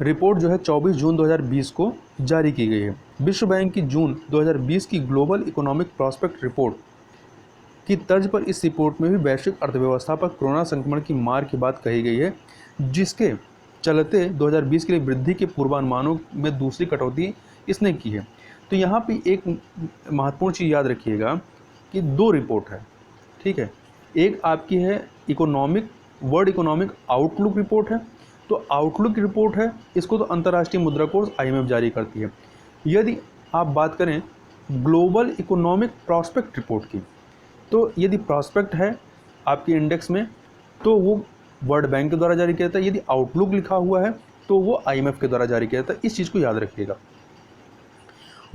रिपोर्ट जो है 24 जून 2020 को जारी की गई है। विश्व बैंक की जून 2020 की ग्लोबल इकोनॉमिक प्रॉस्पेक्ट रिपोर्ट की तर्ज पर इस रिपोर्ट में भी वैश्विक अर्थव्यवस्था पर कोरोना संक्रमण की मार की बात कही गई है, जिसके चलते 2020 के लिए वृद्धि के पूर्वानुमानों में दूसरी कटौती इसने की है। तो यहाँ पे एक महत्वपूर्ण चीज़ याद रखिएगा कि 2 रिपोर्ट है, ठीक है। एक आपकी है वर्ल्ड इकोनॉमिक आउटलुक रिपोर्ट है, तो आउटलुक रिपोर्ट है, इसको तो अंतर्राष्ट्रीय मुद्रा कोष IMF जारी करती है। यदि आप बात करें ग्लोबल इकोनॉमिक प्रॉस्पेक्ट रिपोर्ट की, तो यदि प्रॉस्पेक्ट है आपके इंडेक्स में तो वो वर्ल्ड बैंक के द्वारा जारी किया जाता है, यदि आउटलुक लिखा हुआ है तो वो IMF के द्वारा जारी किया जाता है। इस चीज़ को याद रखिएगा।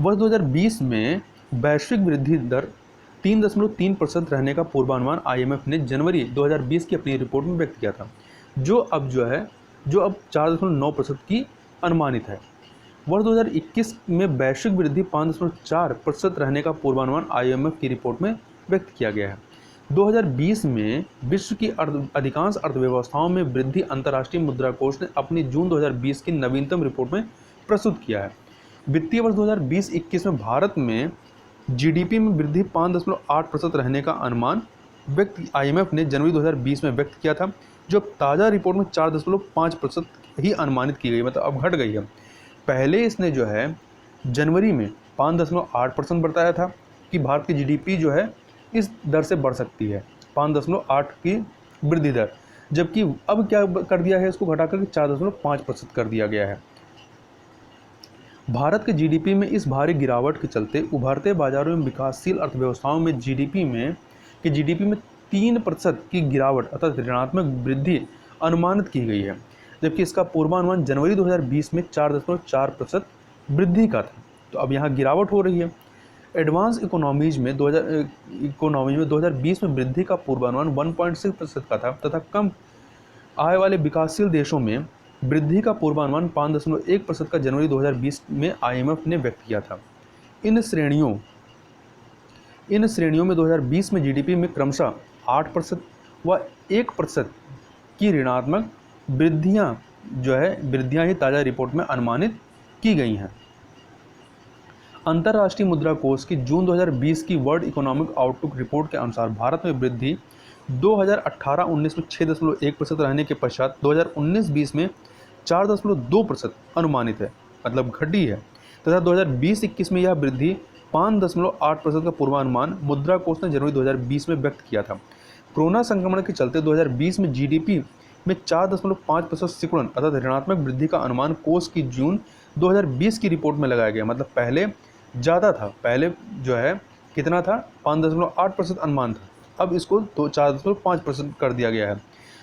वर्ष 2020 में वैश्विक वृद्धि दर 3.3% रहने का पूर्वानुमान IMF ने जनवरी 2020 की अपनी रिपोर्ट में व्यक्त किया था, जो अब 4.9% की अनुमानित है। वर्ष 2021 में वैश्विक वृद्धि 5.4% रहने का पूर्वानुमान IMF की रिपोर्ट में व्यक्त किया गया है। 2020 में विश्व की अधिकांश अर्थव्यवस्थाओं में वृद्धि अंतर्राष्ट्रीय मुद्रा कोष ने अपनी जून 2020 की नवीनतम रिपोर्ट में प्रस्तुत किया है। वित्तीय वर्ष 2020-21 में भारत में GDP में वृद्धि 5.8% रहने का अनुमान IMF ने जनवरी 2020 में व्यक्त किया था, जो ताज़ा रिपोर्ट में 4.5% ही अनुमानित की गई, मतलब अब घट गई है। पहले इसने जो है जनवरी में 5.8% बताया था कि भारत की GDP जो है इस दर से बढ़ सकती है, 5.8 की वृद्धि दर, जबकि अब क्या कर दिया है, इसको घटाकर 4.5% कर दिया गया है। भारत के GDP में इस भारी गिरावट के चलते उभरते बाजारों में विकासशील अर्थव्यवस्थाओं में GDP में 3% की गिरावट अर्थात ऋणात्मक वृद्धि अनुमानित की गई है, जबकि इसका पूर्वानुमान जनवरी 2020 में 4.4% वृद्धि का था। तो अब यहाँ गिरावट हो रही है। एडवांस इकोनॉमीज में 2020 में वृद्धि का पूर्वानुमान 1.6% का था तथा कम आय वाले विकासशील देशों में वृद्धि का पूर्वानुमान 5.1% का जनवरी 2020 में IMF ने व्यक्त किया था। इन श्रेणियों में 2020 में GDP में क्रमशः 8% व 1% की ऋणात्मक वृद्धियां ही ताज़ा रिपोर्ट में अनुमानित की गई हैं। अंतर्राष्ट्रीय मुद्रा कोष की जून 2020 की वर्ल्ड इकोनॉमिक आउटलुक रिपोर्ट के अनुसार भारत में वृद्धि 2018-19 में 6.1% रहने के पश्चात 2019-20 में 4.2% अनुमानित है, मतलब घटी है, तथा 2020-21 में यह वृद्धि 5.8% का पूर्वानुमान मुद्रा कोष ने जनवरी 2020 में व्यक्त किया था। कोरोना संक्रमण के चलते 2020 में GDP में 4.5% सिकुड़न अर्थात ऋणात्मक वृद्धि का अनुमान कोष की जून 2020 की रिपोर्ट में लगाया गया। मतलब पहले ज़्यादा था, पहले जो है कितना था, 5.8% अनुमान था, अब इसको 4.5% कर दिया गया है।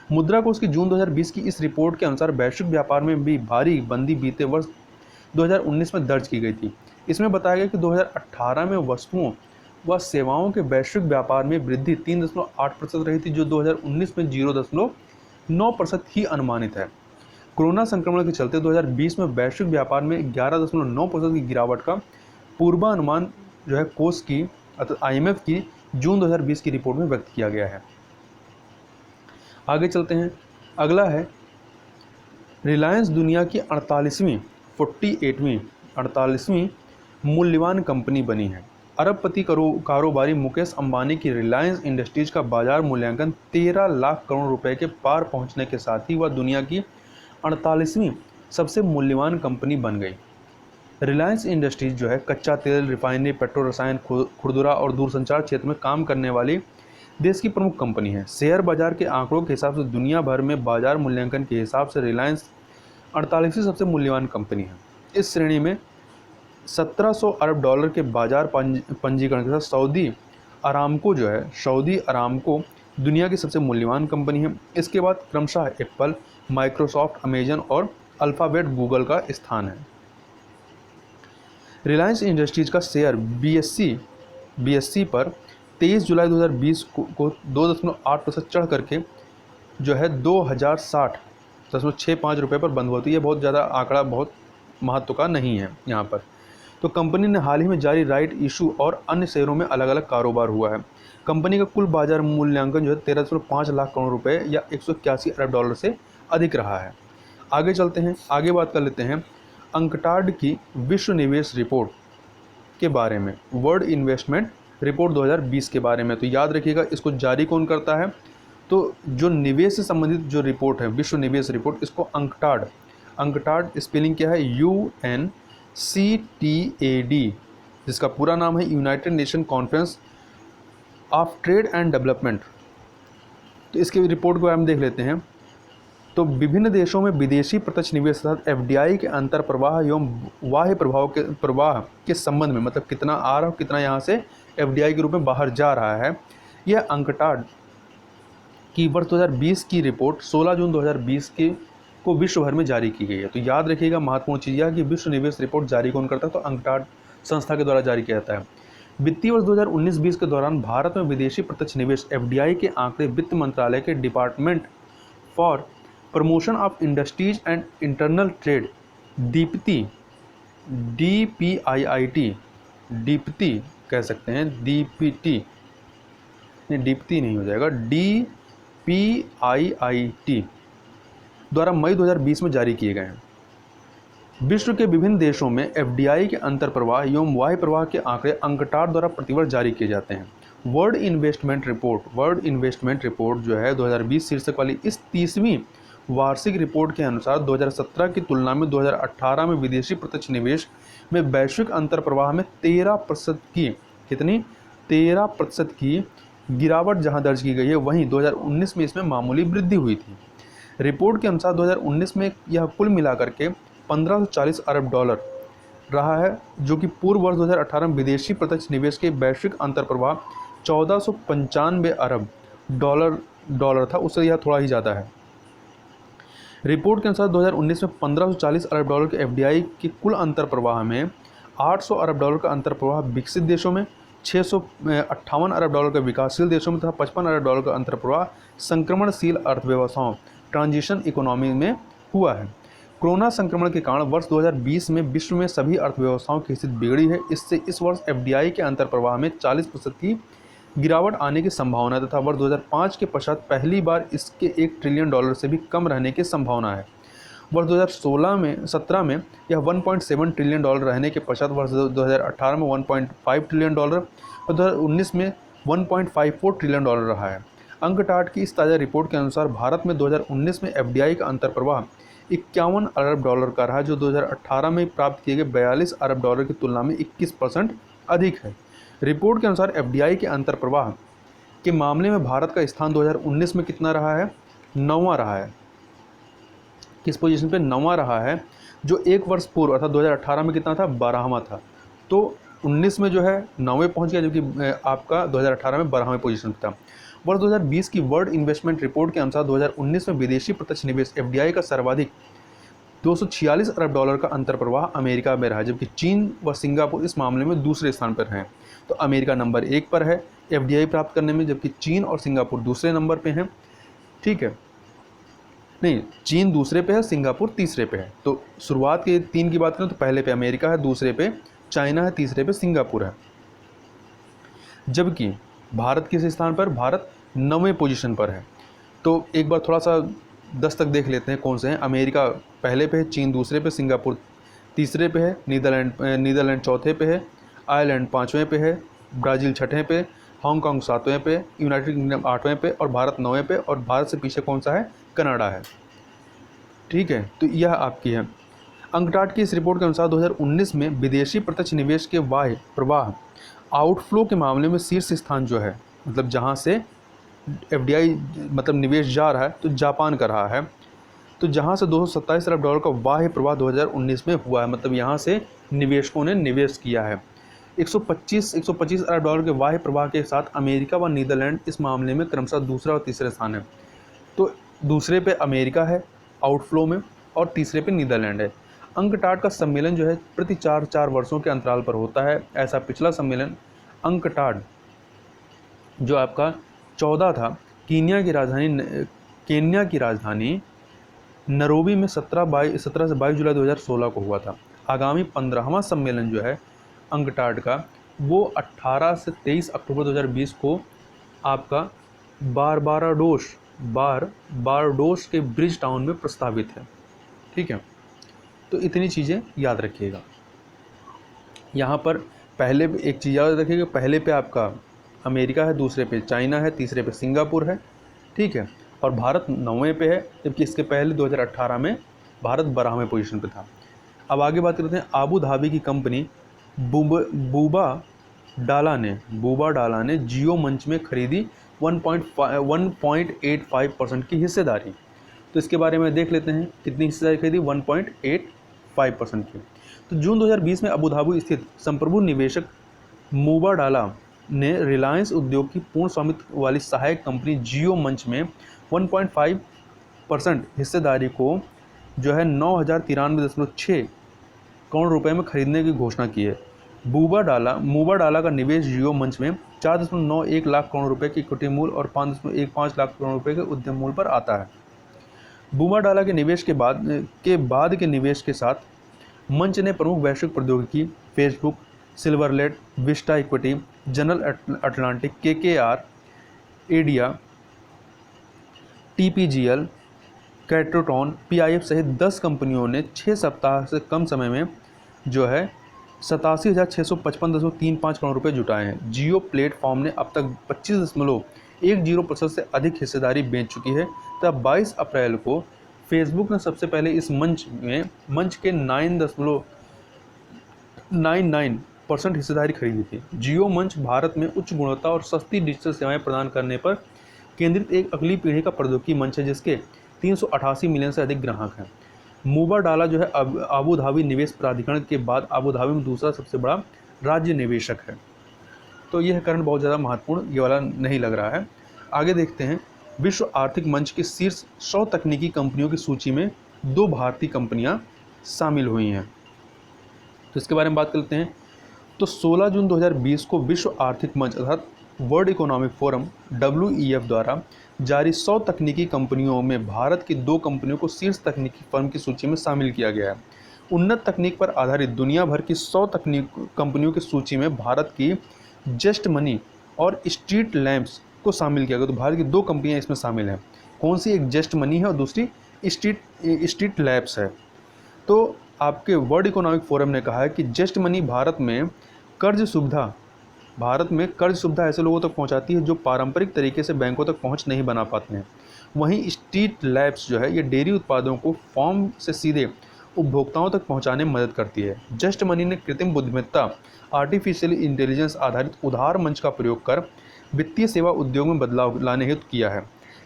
मुद्रा कोष की जून 2020 की इस रिपोर्ट के अनुसार वैश्विक व्यापार में भी भारी मंदी बीते वर्ष 2019 में दर्ज की गई थी। इसमें बताया गया कि 2018 में वस्तुओं व सेवाओं के वैश्विक व्यापार में वृद्धि 3.8% रही थी, जो 2019 में 0.9% ही अनुमानित है। कोरोना संक्रमण के चलते 2020 में वैश्विक व्यापार में 11.9% की गिरावट का पूर्वानुमान जो है कोष की अर्थात IMF की जून 2020 की रिपोर्ट में व्यक्त किया गया है। आगे चलते हैं। अगला है रिलायंस दुनिया की 48वीं मूल्यवान कंपनी बनी है। अरबपति कारोबारी मुकेश अंबानी की रिलायंस इंडस्ट्रीज का बाजार मूल्यांकन 13 लाख करोड़ रुपए के पार पहुंचने के साथ ही वह दुनिया की 48वीं सबसे मूल्यवान कंपनी बन गई। रिलायंस इंडस्ट्रीज जो है कच्चा तेल, रिफाइनरी, पेट्रो रसायन, खुरदुरा और दूरसंचार क्षेत्र में काम करने वाली देश की प्रमुख कंपनी है। शेयर बाजार के आंकड़ों के हिसाब से दुनिया भर में बाजार मूल्यांकन के हिसाब से रिलायंस 48वीं सबसे मूल्यवान कंपनी है। इस श्रेणी में 1700 अरब डॉलर के बाजार पंजीकरण के साथ सऊदी अरामको दुनिया की सबसे मूल्यवान कंपनी है। इसके बाद क्रमशः एप्पल, माइक्रोसॉफ्ट, अमेजन और अल्फाबेट गूगल का स्थान है। रिलायंस इंडस्ट्रीज का शेयर BSE पर 23 जुलाई 2020 को 2.8% चढ़ करके जो है 2060.65 रुपये पर बंद हुआ। तो ये बहुत ज़्यादा आंकड़ा बहुत महत्व का नहीं है यहाँ पर। तो कंपनी ने हाल ही में जारी राइट इशू और अन्य शेयरों में अलग अलग कारोबार हुआ है। कंपनी का कुल बाजार मूल्यांकन जो है 13.5 लाख करोड़ रुपए या 181 अरब डॉलर से अधिक रहा है। आगे चलते हैं। आगे बात कर लेते हैं अंकटाड की विश्व निवेश रिपोर्ट के बारे में, वर्ल्ड इन्वेस्टमेंट रिपोर्ट 2020 के बारे में। तो याद रखिएगा इसको जारी कौन करता है, तो जो निवेश से संबंधित जो रिपोर्ट है विश्व निवेश रिपोर्ट, इसको अंकटाड स्पेलिंग क्या है UNCTAD, जिसका पूरा नाम है United nation conference of trade and development. तो इसके रिपोर्ट को हम देख लेते हैं। तो विभिन्न देशों में विदेशी प्रत्यक्ष निवेश अर्थात FDI के अंतर प्रवाह एवं बाह्य प्रवाह के संबंध में, मतलब कितना आ रहा है कितना यहाँ से FDI के रूप में बाहर जा रहा है, यह अंकटाड की वर्ष 2020 की रिपोर्ट 16 जून 2020 को विश्व भर में जारी की गई है। तो याद रखिएगा महत्वपूर्ण चीज़ यह कि विश्व निवेश रिपोर्ट जारी कौन करता है, तो अंकटाड संस्था के द्वारा जारी किया जाता है। वित्तीय वर्ष 2019-20 के दौरान भारत में विदेशी प्रत्यक्ष निवेश FDI के आंकड़े वित्त मंत्रालय के department for promotion of industries and internal trade Deepti कह सकते हैं, दीप्ति नहीं हो जाएगा, DPIIT द्वारा मई 2020 में जारी किए गए हैं। विश्व के विभिन्न देशों में FDI के अंतर प्रवाह एवं बाह्य प्रवाह के आंकड़े अंकटाड द्वारा प्रतिवर्ष जारी किए जाते हैं। वर्ल्ड इन्वेस्टमेंट रिपोर्ट जो है 2020 शीर्षक वाली इस 30वीं वार्षिक रिपोर्ट के अनुसार 2017 की तुलना में 2018 में विदेशी प्रत्यक्ष निवेश में वैश्विक अंतर प्रवाह में 13% की गिरावट जहां दर्ज की गई है, वहीं 2019 में इसमें मामूली वृद्धि हुई थी। रिपोर्ट के अनुसार 2019 में यह कुल मिलाकर के 1540 अरब डॉलर रहा है, जो कि पूर्व वर्ष 2018 में विदेशी प्रत्यक्ष निवेश के वैश्विक अंतर प्रवाह 1495 अरब डॉलर था, उससे यह थोड़ा ही ज़्यादा है। रिपोर्ट के अनुसार 2019 में 1540 अरब डॉलर के FDI के कुल अंतर प्रवाह में 800 अरब डॉलर का अंतर प्रवाह विकसित देशों में, 658 अरब डॉलर का विकासशील देशों में तथा 55 अरब डॉलर का अंतर प्रवाह संक्रमणशील अर्थव्यवस्थाओं ट्रांजिशन इकोनॉमी में हुआ है। कोरोना संक्रमण के कारण वर्ष 2020 में विश्व में सभी अर्थव्यवस्थाओं की स्थिति बिगड़ी है। इससे इस वर्ष FDI के अंतर प्रवाह में 40% की गिरावट आने की संभावना है तथा वर्ष 2005 के पश्चात पहली बार इसके $1 ट्रिलियन से भी कम रहने की संभावना है। वर्ष 2017 में यह 1.7 ट्रिलियन डॉलर रहने के पश्चात वर्ष 2018 में 1.5 ट्रिलियन डॉलर और 2019 में 1.54 ट्रिलियन डॉलर रहा है। अंकटाड की इस ताज़ा रिपोर्ट के अनुसार भारत में 2019 में FDI का अंतर प्रवाह 51 अरब डॉलर का रहा, जो 2018 में प्राप्त किए गए 42 अरब डॉलर की तुलना में 21% अधिक है। रिपोर्ट के अनुसार FDI के अंतर प्रवाह के मामले में भारत का स्थान 2019 में कितना रहा है, 9वां रहा है। किस पोजीशन पे, 9वां रहा है, जो एक वर्ष पूर्व अर्थात 2018 में कितना था, 12वां था। तो 19 में जो है 9वें पहुंच गया, जो कि आपका 2018 में 12वें पोजीशन पर था। वर्ष 2020 की वर्ल्ड इन्वेस्टमेंट रिपोर्ट के अनुसार 2019 में विदेशी प्रत्यक्ष निवेश FDI का सर्वाधिक 246 अरब डॉलर का अंतर प्रवाह अमेरिका में रहा, जबकि चीन व सिंगापुर इस मामले में दूसरे स्थान पर हैं। तो अमेरिका नंबर 1 पर है FDI प्राप्त करने में, जबकि चीन और सिंगापुर दूसरे नंबर पे हैं। ठीक है, नहीं, चीन दूसरे पे है, सिंगापुर तीसरे पे है। तो शुरुआत के 3 की बात करें तो पहले पे अमेरिका है, दूसरे पे चाइना है, तीसरे पे सिंगापुर है। जबकि भारत किस स्थान पर, भारत 9वें पोजीशन पर है। तो एक बार थोड़ा सा 10 तक देख लेते हैं कौन से हैं। अमेरिका पहले पे है, चीन दूसरे पे, सिंगापुर तीसरे पे है, नीदरलैंड चौथे पे है, आयरलैंड 5वें पे है, ब्राज़ील 6ठे पे, हांगकांग 7वें पे, यूनाइटेड किंगडम 8वें पे और भारत 9वें पे, और भारत से पीछे कौन सा है, कनाडा है। ठीक है, तो यह आपकी है। अंकटाड की इस रिपोर्ट के अनुसार 2019 में विदेशी प्रत्यक्ष निवेश के बाह्य प्रवाह आउटफ्लो के मामले में शीर्ष स्थान जो है, मतलब जहां से एफडीआई मतलब निवेश जा रहा है, तो जापान का रहा है। तो जहां से $227 अरब का बाह्य प्रवाह 2019 में हुआ है, मतलब यहां से निवेशकों ने निवेश किया है। 125 अरब डॉलर के बाह्य प्रवाह के साथ अमेरिका व नीदरलैंड इस मामले में क्रमशः दूसरा और तीसरे स्थान है। तो दूसरे पे अमेरिका है आउटफ्लो में, और तीसरे पे नीदरलैंड है। अंकटाड का सम्मेलन जो है प्रति 4 वर्षों के अंतराल पर होता है। ऐसा पिछला सम्मेलन अंकटाड जो आपका 14 था, केन्या की राजधानी नैरोबी में 17 से 22 जुलाई 2016 को हुआ था। आगामी 15वां सम्मेलन जो है अंकटाड का, वो 18 से 23 अक्टूबर 2020 को आपका बारबाडोस के ब्रिज टाउन में प्रस्तावित है। ठीक है, तो इतनी चीज़ें याद रखिएगा। यहाँ पर पहले एक चीज़ याद रखिएगा, पहले पे आपका अमेरिका है, दूसरे पे चाइना है, तीसरे पे सिंगापुर है। ठीक है, और भारत 9वें पे है, जबकि इसके पहले 2018 में भारत 12वें पोजीशन पे था। अब आगे बात करते हैं। आबू धाबी की कंपनी बूबा डाला ने जियो मंच में खरीदी 1.85% की हिस्सेदारी। तो इसके बारे में देख लेते हैं, कितनी हिस्सेदारी खरीदी, 1.85% की। तो जून 2020 में अबू धाबी स्थित संप्रभु निवेशक मूबाडाला ने रिलायंस उद्योग की पूर्ण स्वामित्व वाली सहायक कंपनी जियो मंच में 1.5% हिस्सेदारी को जो है 9,093.6 करोड़ रुपए में खरीदने की घोषणा की है। मूबाडाला का निवेश जियो मंच में 4.91 लाख करोड़ रुपए के इक्विटी मूल्य और 5.15 लाख करोड़ रुपए के उद्यम मूल्य पर आता है। मूबाडाला के निवेश के बाद के निवेश के साथ मंच ने प्रमुख वैश्विक प्रौद्योगिकी Facebook, Silver Lake, Vista Equity, General Atlantic, KKR, ADIA, TPGL, कैट्रोटॉन, PIF सहित 10 कंपनियों ने 6 सप्ताह से कम समय में जो है 87,655.35 करोड़ रुपए जुटाए हैं। जियो प्लेटफॉर्म ने अब तक 25.10% से अधिक हिस्सेदारी बेच चुकी है। तब 22 अप्रैल को फेसबुक ने सबसे पहले इस मंच के 9.99% हिस्सेदारी खरीदी थी। जियो मंच भारत में उच्च गुणवत्ता और सस्ती डिजिटल सेवाएं प्रदान करने पर केंद्रित एक अगली पीढ़ी का प्रौद्योगिकी मंच है, जिसके 388 मिलियन से अधिक ग्राहक हैं। मूबाडाला जो है आबू धाबी निवेश प्राधिकरण के बाद आबू धाबी में दूसरा सबसे बड़ा राज्य निवेशक है। तो यह कारण बहुत ज़्यादा महत्वपूर्ण ये वाला नहीं लग रहा है। आगे देखते हैं। विश्व आर्थिक मंच की शीर्ष 100 तकनीकी कंपनियों की सूची में 2 भारतीय कंपनियां शामिल हुई हैं। तो इसके बारे में बात करते हैं। तो 16 जून 2020 को विश्व आर्थिक मंच अर्थात वर्ल्ड इकोनॉमिक फोरम WEF द्वारा जारी 100 तकनीकी कंपनियों में भारत की 2 कंपनियों को शीर्ष तकनीकी फर्म की सूची में शामिल किया गया है। उन्नत तकनीक पर आधारित दुनिया भर की 100 कंपनियों की सूची में भारत की जस्ट मनी और स्ट्रीट लैंप्स को शामिल किया गया। तो भारत की 2 कंपनियां इसमें शामिल हैं। कौन सी? एक जस्ट मनी है और दूसरी स्ट्रीट लैब्स है। तो आपके वर्ल्ड इकोनॉमिक फोरम ने कहा है कि जस्ट मनी भारत में कर्ज सुविधा ऐसे लोगों तक पहुंचाती है जो पारंपरिक तरीके से बैंकों तक पहुंच नहीं बना पाते हैं। वहीं स्ट्रीट लैब्स जो है ये डेयरी उत्पादों को फार्म से सीधे उपभोक्ताओं तक पहुंचाने में मदद करती है। जस्ट मनी ने कृत्रिम बुद्धिमत्ता आर्टिफिशियल इंटेलिजेंस आधारित उधार मंच का प्रयोग कर वित्तीय सेवा उद्योग में बदलाव लाने हेतु किया है।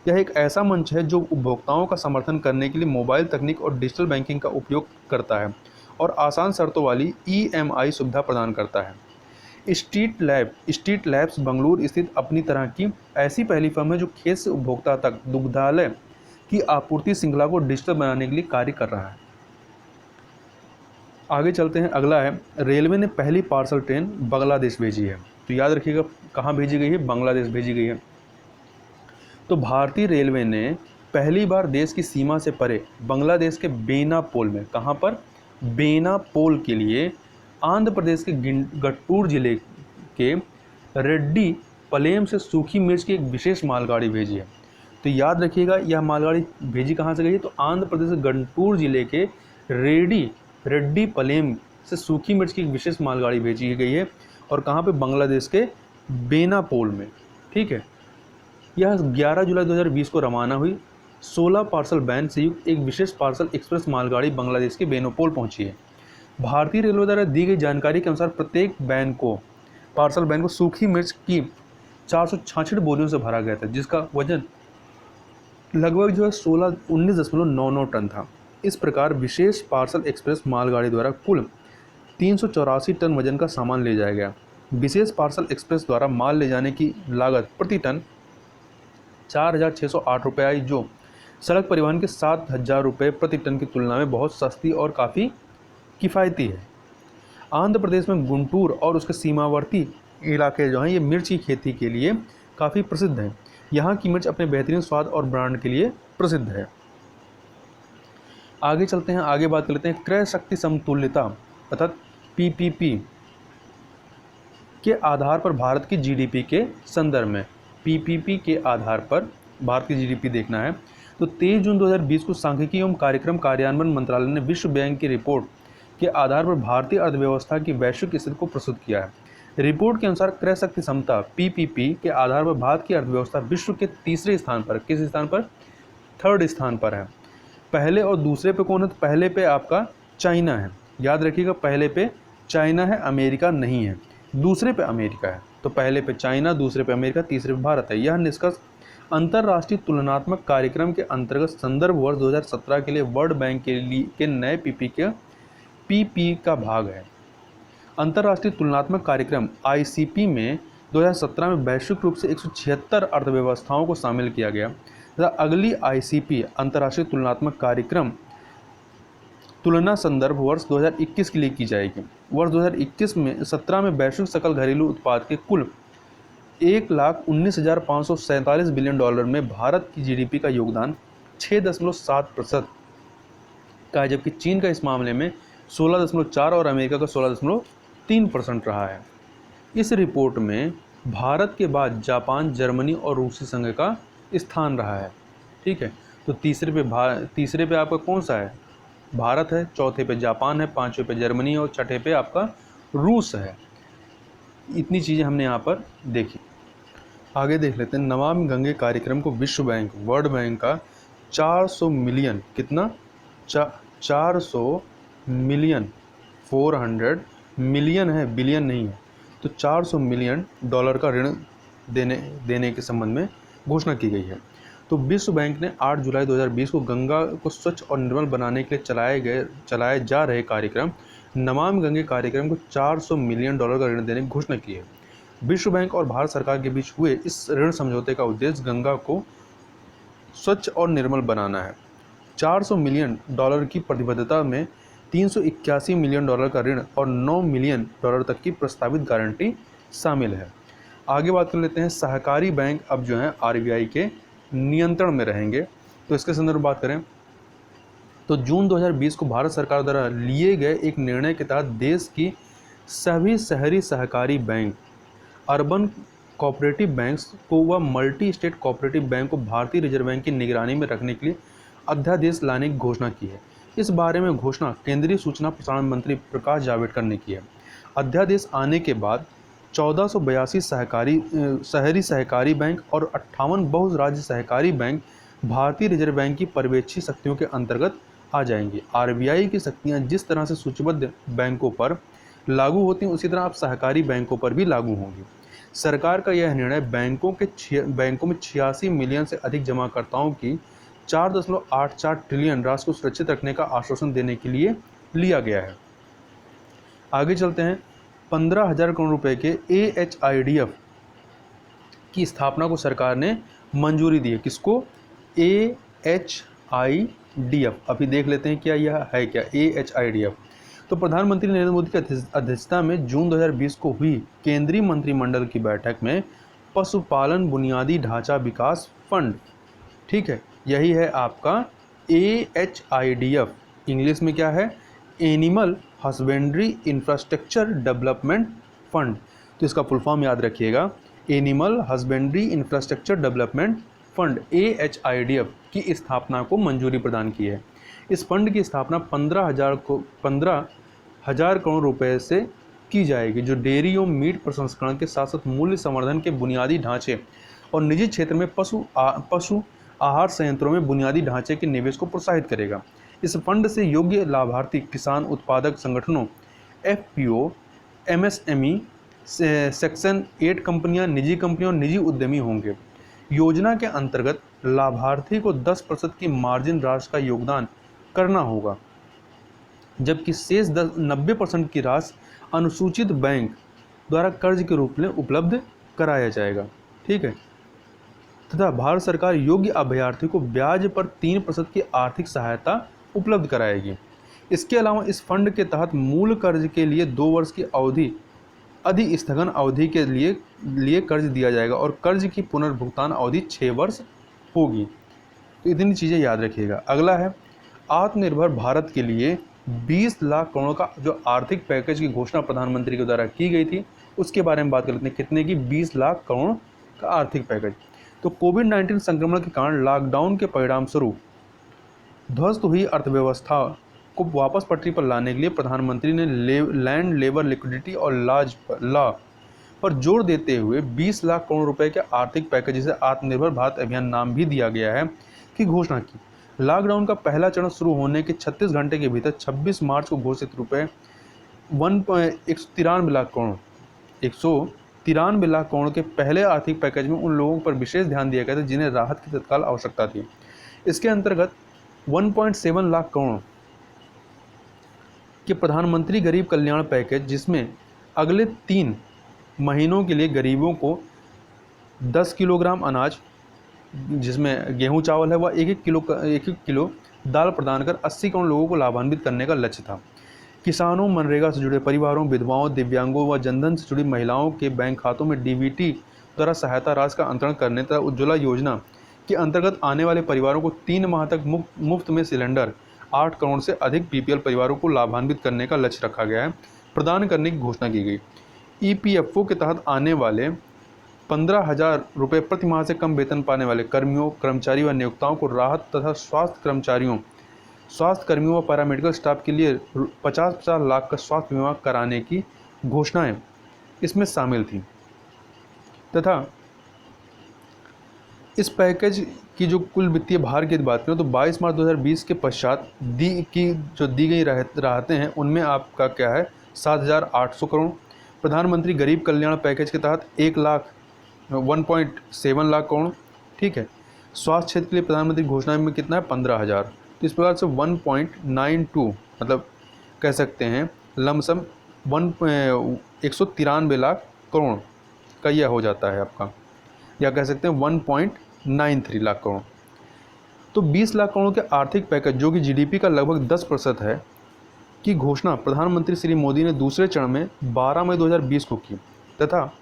यह एक ऐसा मंच है जो उपभोक्ताओं का समर्थन करने के लिए मोबाइल तकनीक और डिजिटल बैंकिंग का उपयोग करता है और आसान शर्तों वाली EMI सुविधा प्रदान करता है। स्ट्रीट लैब्स बंगलुरु स्थित अपनी तरह की ऐसी पहली फर्म है जो खेत से उपभोक्ता तक दुग्धालय की आपूर्ति श्रृंखला को डिजिटल बनाने के लिए कार्य कर रहा है। आगे चलते हैं। अगला है, रेलवे ने पहली पार्सल ट्रेन बांग्लादेश भेजी है। तो याद रखिएगा कहाँ भेजी गई है? बांग्लादेश भेजी गई है। तो भारतीय रेलवे ने पहली बार देश की सीमा से परे बांग्लादेश के बेनापोल में, कहाँ पर? बेनापोल के लिए आंध्र प्रदेश के गट्टूर जिले के रेड्डी पलेम से सूखी मिर्च की एक विशेष मालगाड़ी भेजी है। तो याद रखिएगा, यह मालगाड़ी भेजी कहाँ से गई है? तो आंध्र प्रदेश के गुंटूर जिले के रेड्डी पलेम से सूखी मिर्च की एक विशेष मालगाड़ी भेजी गई है। और कहाँ पे? बांग्लादेश के बेनापोल में। ठीक है, यह 11 जुलाई 2020 को रवाना हुई 16 पार्सल वैन से युक्त एक विशेष पार्सल एक्सप्रेस मालगाड़ी बांग्लादेश के बेनापोल पहुंची है। भारतीय रेलवे द्वारा दी गई जानकारी के अनुसार प्रत्येक पार्सल वैन को सूखी मिर्च की 466 बोरियों से भरा गया था, जिसका वजन लगभग 19.99 टन था। इस प्रकार विशेष पार्सल एक्सप्रेस मालगाड़ी द्वारा कुल 384 टन वजन का सामान ले जाया गया। विशेष पार्सल एक्सप्रेस द्वारा माल ले जाने की लागत प्रति टन 4,608 रुपये आई, जो सड़क परिवहन के 7,000 रुपये प्रति टन की तुलना में बहुत सस्ती और काफ़ी किफ़ायती है। आंध्र प्रदेश में गुंटूर और उसके सीमावर्ती इलाके जो हैं ये मिर्च की खेती के लिए काफ़ी प्रसिद्ध हैं। यहाँ की मिर्च अपने बेहतरीन स्वाद और ब्रांड के लिए प्रसिद्ध है। आगे चलते हैं, आगे बात कर लेते हैं क्रय शक्ति समतुल्यता अर्थात पीपीपी के आधार पर भारत की जीडीपी के संदर्भ में। पीपीपी के आधार पर भारत की जीडीपी देखना है तो 23 जून 2020 को सांख्यिकी एवं कार्यक्रम कार्यान्वयन मंत्रालय ने विश्व बैंक की रिपोर्ट के आधार पर भारतीय अर्थव्यवस्था की वैश्विक स्थिति को प्रस्तुत किया है। रिपोर्ट के अनुसार क्रय शक्ति क्षमता पीपीपी के आधार पर भारत की अर्थव्यवस्था विश्व के तीसरे स्थान पर, किस स्थान पर? थर्ड स्थान पर है। पहले और दूसरे पे कौन है? तो पहले पे आपका चाइना है। याद रखिएगा, पहले पे चाइना है, अमेरिका नहीं है। दूसरे पे अमेरिका है। तो पहले पे चाइना, दूसरे पे अमेरिका, तीसरे पे भारत है। यह निष्कर्ष अंतर्राष्ट्रीय तुलनात्मक कार्यक्रम के अंतर्गत संदर्भ वर्ष 2017 के लिए वर्ल्ड बैंक के नए पीपी का भाग है। अंतर्राष्ट्रीय तुलनात्मक कार्यक्रम आईसीपी में 2017 में वैश्विक रूप से 176 अर्थव्यवस्थाओं को शामिल किया गया तथा अगली आईसीपी अंतर्राष्ट्रीय तुलनात्मक कार्यक्रम तुलना संदर्भ वर्ष 2021 के लिए की जाएगी। वर्ष 2017 में वैश्विक सकल घरेलू उत्पाद के कुल 1,19,547 बिलियन डॉलर में भारत की जीडीपी का योगदान 6.7% का है, जबकि चीन का इस मामले में 16.4 और अमेरिका का 16.3% रहा है। इस रिपोर्ट में भारत के बाद जापान, जर्मनी और रूसी संघ का स्थान रहा है। ठीक है, तो तीसरे पे आपका कौन सा है? भारत है, चौथे पे जापान है, पांचवें पे जर्मनी और छठे पे आपका रूस है। इतनी चीज़ें हमने यहाँ पर देखी। आगे देख लेते हैं नमामि गंगे कार्यक्रम को विश्व बैंक, वर्ल्ड बैंक का 400 मिलियन, कितना? 400 मिलियन, 400 मिलियन है, बिलियन नहीं है। तो 400 मिलियन डॉलर का ऋण देने के संबंध में घोषणा की गई है। तो विश्व बैंक ने 8 जुलाई 2020 को गंगा को स्वच्छ और निर्मल बनाने के लिए चलाए जा रहे कार्यक्रम नमामि गंगे कार्यक्रम को 400 मिलियन डॉलर का ऋण देने की घोषणा की है। विश्व बैंक और भारत सरकार के बीच हुए इस ऋण समझौते का उद्देश्य गंगा को स्वच्छ और निर्मल बनाना है। 400 मिलियन डॉलर की प्रतिबद्धता में 381 मिलियन डॉलर का ऋण और 9 मिलियन डॉलर तक की प्रस्तावित गारंटी शामिल है। आगे बात कर लेते हैं सहकारी बैंक अब जो है आरबीआई के नियंत्रण में रहेंगे। तो इसके संदर्भ में बात करें तो जून 2020 को भारत सरकार द्वारा लिए गए एक निर्णय के तहत देश की सभी शहरी सहकारी बैंक, अर्बन कोऑपरेटिव बैंक्स को व मल्टी स्टेट कोऑपरेटिव बैंक को भारतीय रिजर्व बैंक की निगरानी में रखने के लिए अध्यादेश लाने की घोषणा की है। इस बारे में घोषणा केंद्रीय सूचना प्रसारण मंत्री प्रकाश जावड़ेकर ने की है। अध्यादेश आने के बाद 1482 शहरी सहकारी बैंक और 58 बहुराज्य सहकारी बैंक भारतीय रिजर्व बैंक की पर्यवेक्षी शक्तियों के अंतर्गत आ जाएंगी। आरबीआई की शक्तियां जिस तरह से सूचीबद्ध बैंकों पर लागू होती हैं उसी तरह अब सहकारी बैंकों पर भी लागू होंगी। सरकार का यह निर्णय बैंकों में 86 मिलियन से अधिक जमाकर्ताओं की 4.84 ट्रिलियन राशि को सुरक्षित रखने का आश्वासन देने के लिए लिया गया है। आगे चलते हैं 15,000 करोड़ रुपए के AHIDF की स्थापना को सरकार ने मंजूरी दी है। किसको? AHIDF। अभी देख लेते हैं क्या यह है क्या AHIDF। तो प्रधानमंत्री नरेंद्र मोदी की अध्यक्षता में जून 2020 को हुई केंद्रीय मंत्रिमंडल की बैठक में पशुपालन बुनियादी ढांचा विकास फंड, ठीक है, यही है आपका AHIDF। इंग्लिश में क्या है? Animal husbandry infrastructure development fund. तो तो इसका फुल फॉर्म याद रखिएगा, animal husbandry infrastructure development fund AHIDF की स्थापना को मंजूरी प्रदान की है। इस फंड की स्थापना 15,000 करोड़ रुपए से की जाएगी, जो डेयरी एवं मीट प्रसंस्करण के साथ साथ मूल्य संवर्धन के बुनियादी ढांचे और निजी क्षेत्र में पशु आहार संयंत्रों में बुनियादी ढांचे के निवेश को प्रोत्साहित करेगा। इस फंड से योग्य लाभार्थी किसान उत्पादक संगठनों, FPO, MSME, सेक्शन 8 कंपनियां, निजी कंपनियां और निजी उद्यमी होंगे। योजना के अंतर्गत लाभार्थी को 10% की मार्जिन राशि का योगदान करना होगा, जबकि शेष 90% की राशि अनुसूचित बैंक द्वारा कर्ज के रूप में उपलब्ध कराया जाएगा। ठीक है, तथा भारत सरकार योग्य अभ्यर्थी को ब्याज पर 3% की आर्थिक सहायता उपलब्ध कराएगी। इसके अलावा इस फंड के तहत मूल कर्ज के लिए 2 वर्ष की अधिस्थगन अवधि के लिए कर्ज दिया जाएगा और कर्ज की पुनर्भुगतान अवधि 6 वर्ष होगी। तो इतनी चीज़ें याद रखिएगा। अगला है आत्मनिर्भर भारत के लिए 20 लाख करोड़ का जो आर्थिक पैकेज की घोषणा प्रधानमंत्री के द्वारा की गई थी, उसके बारे में बात कर लेते हैं। कितने की? 20 लाख करोड़ का आर्थिक पैकेज। तो कोविड-19 संक्रमण के कारण लॉकडाउन के परिणाम स्वरूप ध्वस्त हुई अर्थव्यवस्था को वापस पटरी पर लाने के लिए प्रधानमंत्री ने लैंड, लेबर, लिक्विडिटी और लॉ पर जोर देते हुए 20 लाख करोड़ रुपए के आर्थिक पैकेज, जिसे आत्मनिर्भर भारत अभियान नाम भी दिया गया है, की घोषणा की। लॉकडाउन का पहला चरण शुरू होने के 36 घंटे के भीतर 26 मार्च को घोषित रुपए 193 लाख करोड़ के पहले आर्थिक पैकेज में उन लोगों पर विशेष ध्यान दिया गया था जिन्हें राहत की तत्काल आवश्यकता थी। इसके अंतर्गत 1.7 लाख करोड़ के प्रधानमंत्री गरीब कल्याण पैकेज, जिसमें अगले 3 महीनों के लिए गरीबों को 10 किलोग्राम अनाज, जिसमें गेहूं चावल है, वह 1-1 किलो दाल प्रदान कर 80 करोड़ लोगों को लाभान्वित करने का लक्ष्य था। किसानों, मनरेगा से जुड़े परिवारों, विधवाओं, दिव्यांगों व जनधन से जुड़ी महिलाओं के बैंक खातों में DBT द्वारा सहायता राशि का अंतरण करने तथा उज्ज्वला योजना के अंतर्गत आने वाले परिवारों को 3 माह तक मुफ्त में सिलेंडर, 8 करोड़ से अधिक BPL परिवारों को लाभान्वित करने का लक्ष्य रखा गया है, प्रदान करने की घोषणा की गई। EPFO के तहत आने वाले 15,000 रुपये प्रति माह से कम वेतन पाने वाले कर्मियों, कर्मचारी व नियोक्ताओं को राहत तथा स्वास्थ्य कर्मियों व पैरामेडिकल स्टाफ के लिए 50-50 लाख का स्वास्थ्य बीमा कराने की घोषणाएं इसमें शामिल थी। तथा इस पैकेज की जो कुल वित्तीय भार की बात करें तो 22 मार्च 2020 के पश्चात दी गई राहतें हैं, उनमें आपका क्या है, 7,800 करोड़। प्रधानमंत्री गरीब कल्याण पैकेज के तहत 1.7 लाख करोड़। ठीक है, स्वास्थ्य क्षेत्र के लिए प्रधानमंत्री घोषणा में कितना है, 15,000। तो इस प्रकार से 1.92 मतलब कह सकते हैं लमसम 193 लाख करोड़ का यह हो जाता है आपका, या कह सकते हैं 1.93 लाख करोड़। तो 20 लाख करोड़ के आर्थिक पैकेज, जो कि GDP का लगभग 10% है, की घोषणा प्रधानमंत्री श्री मोदी ने दूसरे चरण में 12 मई 2020 को की। तथा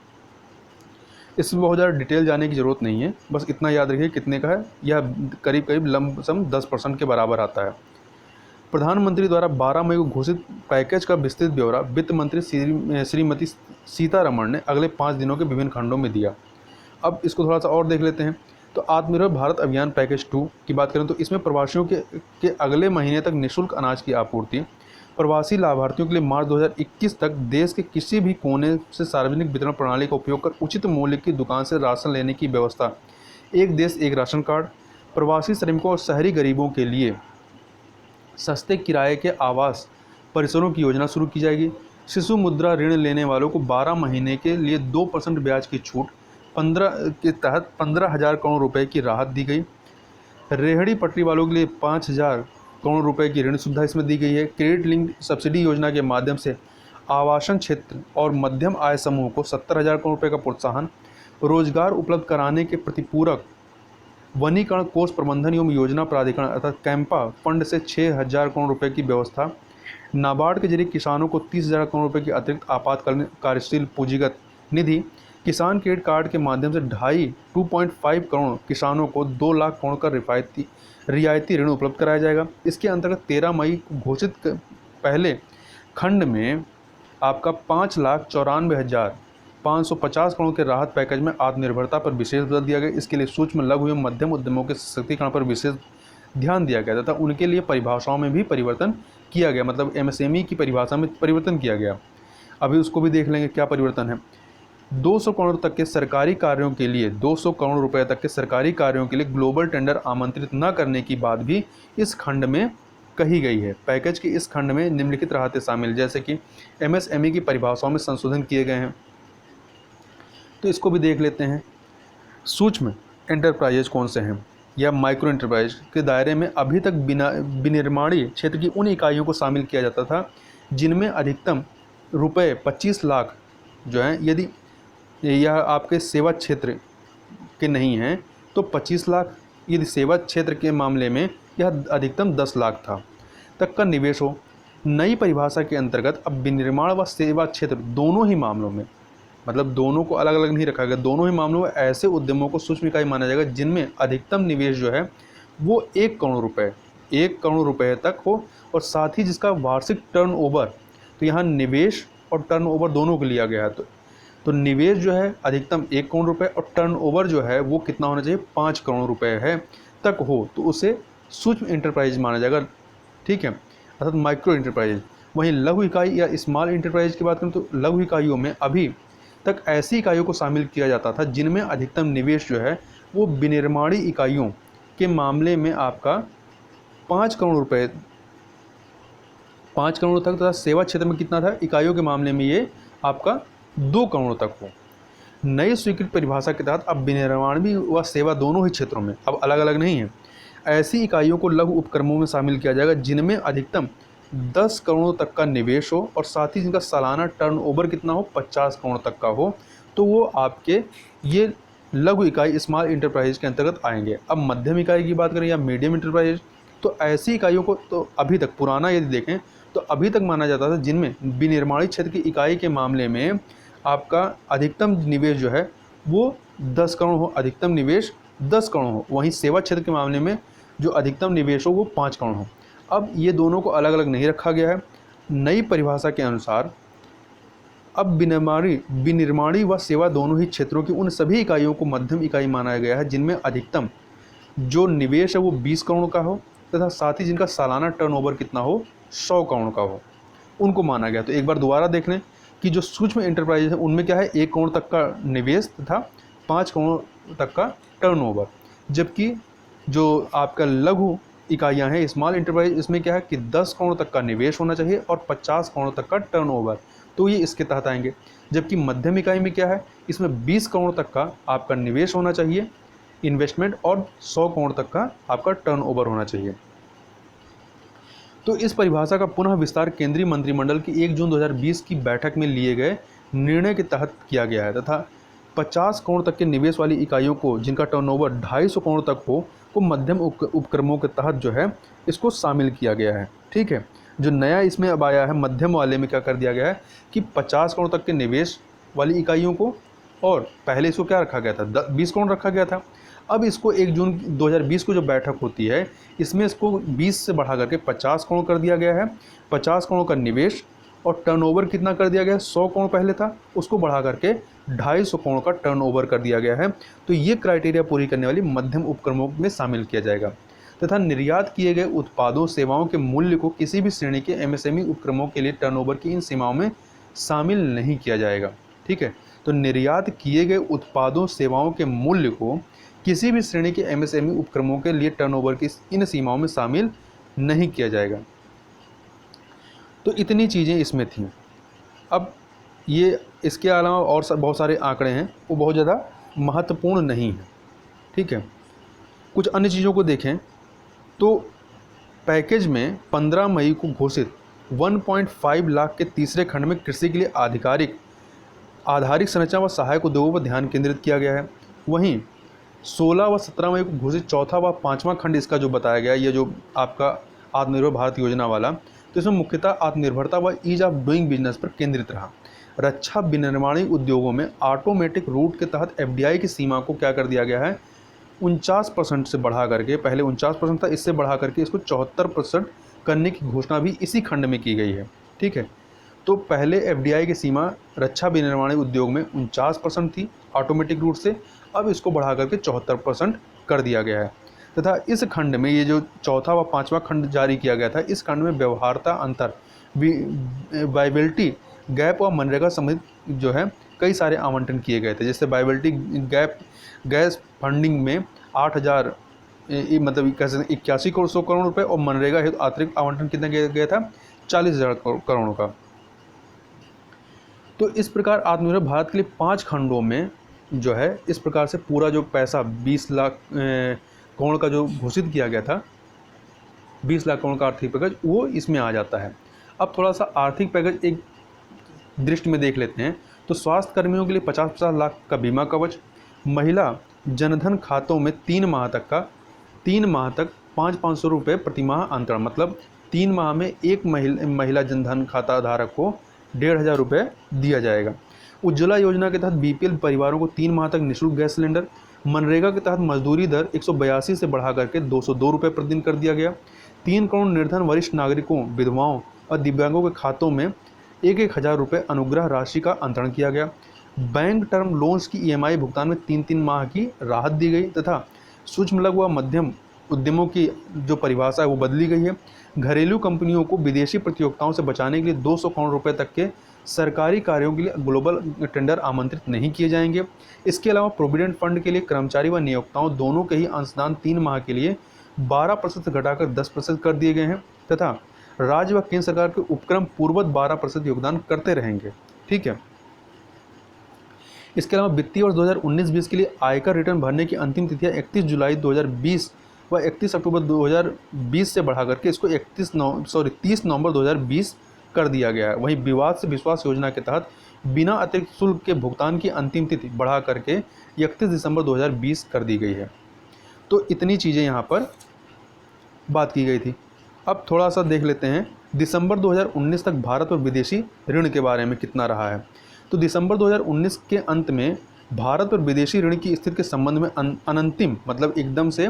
इसमें बहुत ज़्यादा डिटेल जाने की ज़रूरत नहीं है, बस इतना याद रखिए कितने का है, यह करीब करीब लमसम 10% के बराबर आता है। प्रधानमंत्री द्वारा 12 मई को घोषित पैकेज का विस्तृत ब्यौरा वित्त मंत्री श्रीमती सीतारमण ने अगले 5 दिनों के विभिन्न खंडों में दिया। अब इसको थोड़ा सा और देख लेते हैं। तो आत्मनिर्भर भारत अभियान पैकेज 2 की बात करें तो इसमें प्रवासियों के अगले महीने तक निःशुल्क अनाज की आपूर्ति, प्रवासी लाभार्थियों के लिए मार्च 2021 तक देश के किसी भी कोने से सार्वजनिक वितरण प्रणाली का उपयोग कर उचित मूल्य की दुकान से राशन लेने की व्यवस्था, एक देश एक राशन कार्ड, प्रवासी श्रमिकों और शहरी गरीबों के लिए सस्ते किराए के आवास परिसरों की योजना शुरू की जाएगी। शिशु मुद्रा ऋण लेने वालों को 12 महीने के लिए 2% ब्याज की छूट 15,000 करोड़ रुपए की राहत दी गई। रेहड़ी पटरी वालों के लिए 5,000 करोड़ रुपए की ऋण सुविधा इसमें दी गई है। क्रेडिट लिंक सब्सिडी योजना के माध्यम से आवासन क्षेत्र और मध्यम आय समूह को 70,000 करोड़ रुपए का प्रोत्साहन, रोजगार उपलब्ध कराने के प्रतिपूरक वनीकरण कोष प्रबंधन एवं योजना प्राधिकरण अर्थात कैंपा फंड से 6,000 करोड़ रुपए की व्यवस्था, नाबार्ड के जरिए किसानों को 30,000 करोड़ रुपए की अतिरिक्त आपातकालीन कार्यशील पूंजीगत निधि, किसान क्रेडिट कार्ड के माध्यम से 2.5 करोड़ किसानों को 2 लाख करोड़ का रियायती ऋण उपलब्ध कराया जाएगा। इसके अंतर्गत 13 मई को घोषित पहले खंड में आपका 5,94,000 550 करोड़ के राहत पैकेज में आत्मनिर्भरता पर विशेष बल दिया गया। इसके लिए सूक्ष्म लघु एवं मध्यम उद्यमों के सशक्तिकरण पर विशेष ध्यान दिया गया तथा उनके लिए परिभाषाओं में भी परिवर्तन किया गया, मतलब एमएसएमई की परिभाषा में परिवर्तन किया गया। अभी उसको भी देख लेंगे क्या परिवर्तन है। 200 करोड़ तक के सरकारी कार्यों के लिए 200 करोड़ रुपए तक के सरकारी कार्यों के लिए ग्लोबल टेंडर आमंत्रित न करने की बात भी इस खंड में कही गई है। पैकेज के इस खंड में निम्नलिखित राहतें शामिल, जैसे कि एमएसएमई की परिभाषाओं में संशोधन किए गए हैं, तो इसको भी देख लेते हैं। सूक्ष्म एंटरप्राइजेज कौन से हैं या माइक्रो एंटरप्राइज के दायरे में अभी तक विनिर्माणी क्षेत्र की उन इकाइयों को शामिल किया जाता था जिनमें अधिकतम रुपए 25 लाख जो हैं, यदि यह आपके सेवा क्षेत्र के नहीं हैं तो 25 लाख, यदि सेवा क्षेत्र के मामले में यह अधिकतम 10 लाख था तक का निवेश हो। नई परिभाषा के अंतर्गत अब विनिर्माण व सेवा क्षेत्र दोनों ही मामलों में, मतलब दोनों को अलग अलग नहीं रखा गया, दोनों ही मामलों में ऐसे उद्यमों को सूक्ष्म इकाई माना जाएगा जिनमें अधिकतम निवेश जो है वो 1 करोड़ रुपए तक हो और साथ ही जिसका वार्षिक टर्नओवर, तो यहाँ निवेश और टर्नओवर दोनों को लिया गया है। तो निवेश जो है अधिकतम 1 करोड़ रुपए और टर्नओवर जो है वो कितना होना चाहिए, 5 करोड़ रुपए है तक हो, तो उसे सूक्ष्म इंटरप्राइज माना जाएगा। ठीक है, अर्थात माइक्रो इंटरप्राइज। वहीं लघु इकाई या स्मॉल इंटरप्राइज की बात करें तो लघु इकाइयों में अभी तक ऐसी इकाइयों को शामिल किया जाता था जिनमें अधिकतम निवेश जो है वो विनिर्माणी इकाइयों के मामले में आपका 5 करोड़ रुपए, 5 करोड़ तक, तथा सेवा क्षेत्र में कितना था, इकाइयों के मामले में ये आपका 2 करोड़ तक हो। नई स्वीकृत परिभाषा के तहत अब विनिर्माणी व सेवा दोनों ही क्षेत्रों में अब अलग अलग नहीं है, ऐसी इकाइयों को लघु उपक्रमों में शामिल किया जाएगा जिनमें अधिकतम 10 करोड़ तक का निवेश हो और साथ ही जिनका सालाना टर्नओवर कितना हो, 50 करोड़ तक का हो, तो वो आपके ये लघु इकाई स्मॉल इंटरप्राइज के अंतर्गत आएंगे। अब मध्यम इकाई की बात करें या मीडियम इंटरप्राइज, तो ऐसी इकाइयों को तो अभी तक पुराना यदि देखें तो अभी तक माना जाता था जिनमें विनिर्माणी क्षेत्र की इकाई के मामले में आपका अधिकतम निवेश जो है वो 10 करोड़ हो, अधिकतम निवेश 10 करोड़ हो। वहीं सेवा क्षेत्र के मामले में जो अधिकतम निवेश हो वो 5 करोड़ हो। अब ये दोनों को अलग अलग नहीं रखा गया है। नई परिभाषा के अनुसार अब विनिर्माणी व सेवा दोनों ही क्षेत्रों की उन सभी इकाइयों को मध्यम इकाई माना गया है जिनमें अधिकतम जो निवेश है वो 20 करोड़ का हो तथा साथ ही जिनका सालाना टर्नओवर कितना हो, 100 करोड़ का हो, उनको माना गया। तो एक बार दोबारा देख लें कि जो सूक्ष्म एंटरप्राइज है उनमें क्या है, 1 करोड़ तक का निवेश तथा 5 करोड़ तक का टर्नओवर, जबकि जो आपका लघु इकाइयां हैं स्मॉल इंटरप्राइज, इसमें क्या है कि 10 करोड़ तक का निवेश होना चाहिए और 50 करोड़ तक का टर्नओवर, तो ये इसके तहत आएंगे। जबकि मध्यम इकाई में क्या है, इसमें 20 करोड़ तक का आपका निवेश होना चाहिए इन्वेस्टमेंट और 100 करोड़ तक का आपका टर्नओवर होना चाहिए। तो इस परिभाषा का पुनः विस्तार केंद्रीय मंत्रिमंडल की 1 जून 2020 की बैठक में लिए गए निर्णय के तहत किया गया है तथा 50 करोड़ तक के निवेश वाली इकाइयों को जिनका टर्नओवर 250 करोड़ तक हो को मध्यम उपक्रमों के तहत जो है इसको शामिल किया गया है। ठीक है, जो नया इसमें अब आया है मध्यम वाले में क्या कर दिया गया है कि 50 करोड़ तक के निवेश वाली इकाइयों को, और पहले इसको क्या रखा गया था, 20 करोड़ रखा गया था। अब इसको 1 जून 2020 को जो बैठक होती है इसमें इसको 20 से बढ़ा करके 50 करोड़ कर दिया गया है। 50 करोड़ का निवेश और टर्नओवर कितना कर दिया गया है, 100 करोड़ पहले था, उसको बढ़ा करके 250 करोड़ का टर्नओवर कर दिया गया है। तो ये क्राइटेरिया पूरी करने वाली मध्यम उपक्रमों में शामिल किया जाएगा तथा निर्यात किए गए उत्पादों सेवाओं के मूल्य को किसी भी श्रेणी के एमएसएमई उपक्रमों के लिए टर्नओवर की इन सीमाओं में शामिल नहीं किया जाएगा। ठीक है, तो निर्यात किए गए उत्पादों सेवाओं के मूल्य को किसी भी श्रेणी के एमएसएमई उपक्रमों के लिए टर्नओवर की इन सीमाओं में शामिल नहीं किया जाएगा। तो इतनी चीज़ें इसमें थीं। अब ये इसके अलावा और बहुत सारे आंकड़े हैं, वो बहुत ज़्यादा महत्वपूर्ण नहीं हैं। ठीक है, कुछ अन्य चीज़ों को देखें तो पैकेज में 15 मई को घोषित 1.5 लाख के तीसरे खंड में कृषि के लिए आधारिक संरचना व सहायक उद्योगों पर ध्यान केंद्रित किया गया है। वहीं 16 व 17 मई को घोषित चौथा व 5वां खंड इसका जो बताया गया, ये जो आपका आत्मनिर्भर भारत योजना वाला, तो इसमें मुख्यतः आत्मनिर्भरता व ईज ऑफ डूइंग बिजनेस पर केंद्रित रहा। रक्षा विनिर्माणी उद्योगों में ऑटोमेटिक रूट के तहत एफडीआई की सीमा को क्या कर दिया गया है, 49% से बढ़ा करके, पहले 49% था, इससे बढ़ा करके इसको 74% करने की घोषणा भी इसी खंड में की गई है। ठीक है, तो पहले एफडीआई की सीमा रक्षा विनिर्माण उद्योग में 49% थी ऑटोमेटिक रूट से, अब इसको बढ़ा करके 74% कर दिया गया है। तथा इस खंड में ये जो चौथा व पांचवा खंड जारी किया गया था, इस खंड में व्यवहार्यता अंतर, वाइबिलिटी गैप और मनरेगा संबंधित जो है कई सारे आवंटन किए गए थे। जैसे वाइबिलिटी गैप गैस फंडिंग में 8,000 मतलब कैसे 81 करोड़ रुपए और मनरेगा हेतु अतिरिक्त आवंटन कितना किया गया था 40,000 करोड़ का। तो इस प्रकार आत्मनिर्भर भारत के लिए 5 खंडों में जो है इस प्रकार से पूरा जो पैसा 20 लाख करोड़ का जो घोषित किया गया था, 20 लाख करोड़ का आर्थिक पैकेज, वो इसमें आ जाता है। अब थोड़ा सा आर्थिक पैकेज एक दृष्टि में देख लेते हैं। तो स्वास्थ्य कर्मियों के लिए 50-50 लाख का बीमा कवच, महिला जनधन खातों में 3 माह तक 500 रुपये प्रतिमाह अंतरण, मतलब 3 माह में एक महिला जनधन खाता धारक को 1,500 रुपये दिया जाएगा। उज्ज्वला योजना के तहत बीपीएल परिवारों को 3 माह तक निःशुल्क गैस सिलेंडर। मनरेगा के तहत मजदूरी दर 182 से बढ़ा करके 202 रुपये प्रतिदिन कर दिया गया। 3 करोड़ निर्धन वरिष्ठ नागरिकों, विधवाओं और दिव्यांगों के खातों में 1,000 रुपये अनुग्रह राशि का अंतरण किया गया। बैंक टर्म लोन्स की ईएमआई भुगतान में 3-3 माह की राहत दी गई तथा सूक्ष्म लघु व मध्यम उद्यमों की जो परिभाषा है वो बदली गई है। घरेलू कंपनियों को विदेशी प्रतियोगिताओं से बचाने के लिए 200 करोड़ रुपए तक के सरकारी कार्यों के लिए ग्लोबल टेंडर आमंत्रित नहीं किए जाएंगे। इसके अलावा प्रोविडेंट फंड के लिए कर्मचारी व नियोक्ताओं दोनों के ही अंशदान 3 माह के लिए 12% से घटाकर 10% कर दिए गए हैं तथा राज्य व केंद्र सरकार के उपक्रम पूर्ववत 12% योगदान करते रहेंगे। ठीक है। इसके अलावा वित्तीय वर्ष 2019-20 के लिए आयकर रिटर्न भरने की अंतिम तिथियां 31 जुलाई 2020 व 31 अक्टूबर 2020 से बढ़ा करके इसको 30 नवंबर 2020 कर दिया गया है। वहीं विवाद से विश्वास योजना के तहत बिना अतिरिक्त शुल्क के भुगतान की अंतिम तिथि बढ़ा करके 31 दिसंबर 2020 कर दी गई है। तो इतनी चीज़ें यहाँ पर बात की गई थी। अब थोड़ा सा देख लेते हैं दिसंबर 2019 तक भारत और विदेशी ऋण के बारे में कितना रहा है। तो दिसंबर 2019 के अंत में भारत और विदेशी ऋण की स्थिति के संबंध में अनंतिम, मतलब एकदम से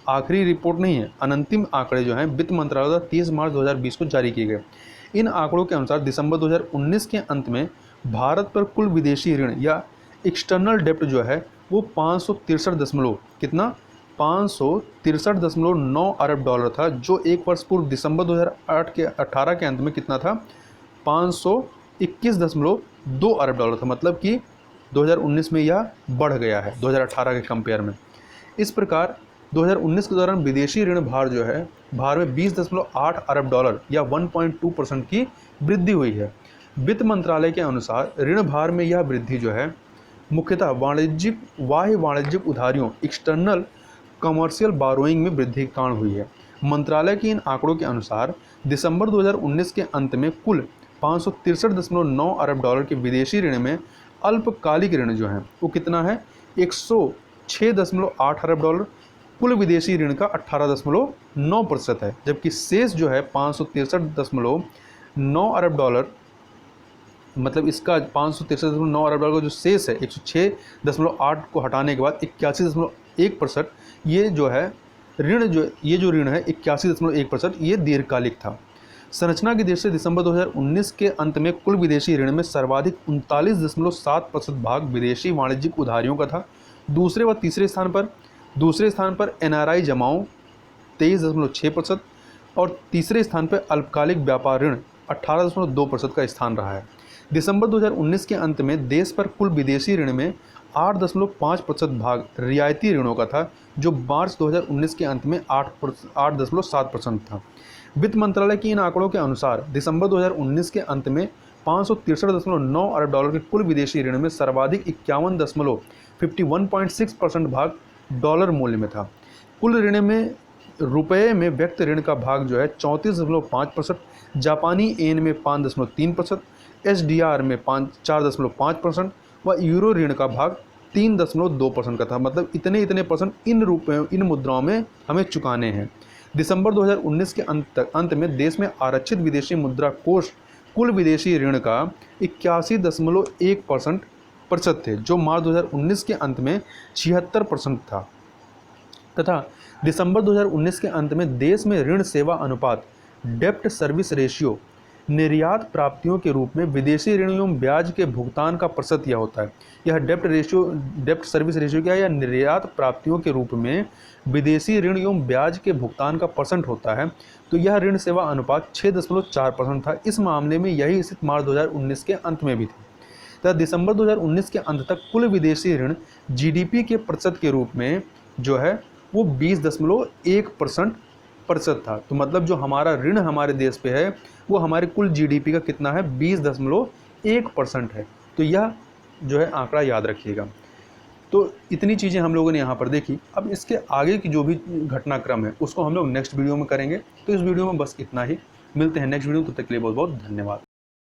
आखिरी रिपोर्ट नहीं है, अनंतिम आंकड़े जो हैं वित्त मंत्रालय द्वारा 30 मार्च 2020 को जारी किए गए। इन आंकड़ों के अनुसार दिसंबर 2019 के अंत में भारत पर कुल विदेशी ऋण या एक्सटर्नल डेप्ट जो है वो 563.9 अरब डॉलर था, जो एक वर्ष पूर्व दिसंबर 2018 के अंत में कितना था 521.2 अरब डॉलर था। मतलब कि 2019 में यह बढ़ गया है 2018 के कंपेयर में। इस प्रकार 2019 के दौरान विदेशी ऋण भार जो है भार में 20.8 अरब डॉलर या 1.2% की वृद्धि हुई है। वित्त मंत्रालय के अनुसार ऋण भार में यह वृद्धि जो है मुख्यतः बाह्य वाणिज्यिक उधारियों एक्सटर्नल कमर्शियल बारोइंग में वृद्धि के कारण हुई है। मंत्रालय के इन आंकड़ों के अनुसार दिसंबर 2019 के अंत में कुल 563.9 अरब डॉलर के विदेशी ऋण में अल्पकालिक ऋण जो है वो कितना है 106.8 अरब डॉलर, कुल विदेशी ऋण का 18.9% है, जबकि शेष जो है 563.9 अरब डॉलर, मतलब इसका 563.9 अरब डॉलर का जो शेष है 106.8 को हटाने के बाद 81.1%, ये जो है ऋण जो ऋण है 81.1%, ये दीर्घकालिक था। संरचना की दृष्टि से दिसंबर 2019 के अंत में कुल विदेशी ऋण में सर्वाधिक 39.7% भाग विदेशी वाणिज्यिक उधारियों का था। दूसरे व तीसरे स्थान पर एनआरआई जमाओं 23.6% और तीसरे स्थान पर अल्पकालिक व्यापार ऋण 18.2% का स्थान रहा है। दिसंबर 2019 के अंत में देश पर कुल विदेशी ऋण में 8.5% भाग रियायती ऋणों का था, जो मार्च 2019 के अंत में 8.7% था। वित्त मंत्रालय के इन आंकड़ों के अनुसार दिसंबर 2019 के अंत में 563.9 अरब डॉलर के कुल विदेशी ऋण में सर्वाधिक 51.6% भाग डॉलर मूल्य में था। कुल ऋण में रुपये में व्यक्त ऋण का भाग जो है 34.5%, जापानी येन में 5.3%, एसडीआर में 4.5% व यूरो ऋण का भाग 3.2% का था। मतलब इतने परसेंट इन मुद्राओं में हमें चुकाने हैं। दिसंबर 2019 के अंत में देश में आरक्षित विदेशी मुद्रा कोष कुल विदेशी ऋण का 81.1% थे, जो मार्च 2019 के अंत में 76% था तथा दिसंबर 2019 के अंत में देश में ऋण सेवा अनुपात डेप्ट सर्विस रेशियो निर्यात प्राप्तियों के रूप में विदेशी ऋण एवं ब्याज के भुगतान का प्रतिशत यह होता है। यह डेप्ट सर्विस रेशियो क्या है? या निर्यात प्राप्तियों के रूप में विदेशी ऋण एवं ब्याज के भुगतान का परसेंट होता है। तो यह ऋण सेवा अनुपात 6.4% था। इस मामले में यही स्थिति मार्च 2019 के अंत में भी थी। तथा दिसंबर 2019 के अंत तक कुल विदेशी ऋण जीडीपी के प्रतिशत के रूप में जो है वो 20.1% था। तो मतलब जो हमारा ऋण हमारे देश पे है वो हमारे कुल जीडीपी का कितना है? 20.1% है। तो यह जो है आंकड़ा याद रखिएगा। तो इतनी चीज़ें हम लोगों ने यहाँ पर देखी। अब इसके आगे की जो भी घटनाक्रम है उसको हम लोग नेक्स्ट वीडियो में करेंगे। तो इस वीडियो में बस इतना ही। मिलते हैं नेक्स्ट वीडियो में, तब तक के लिए बहुत बहुत धन्यवाद।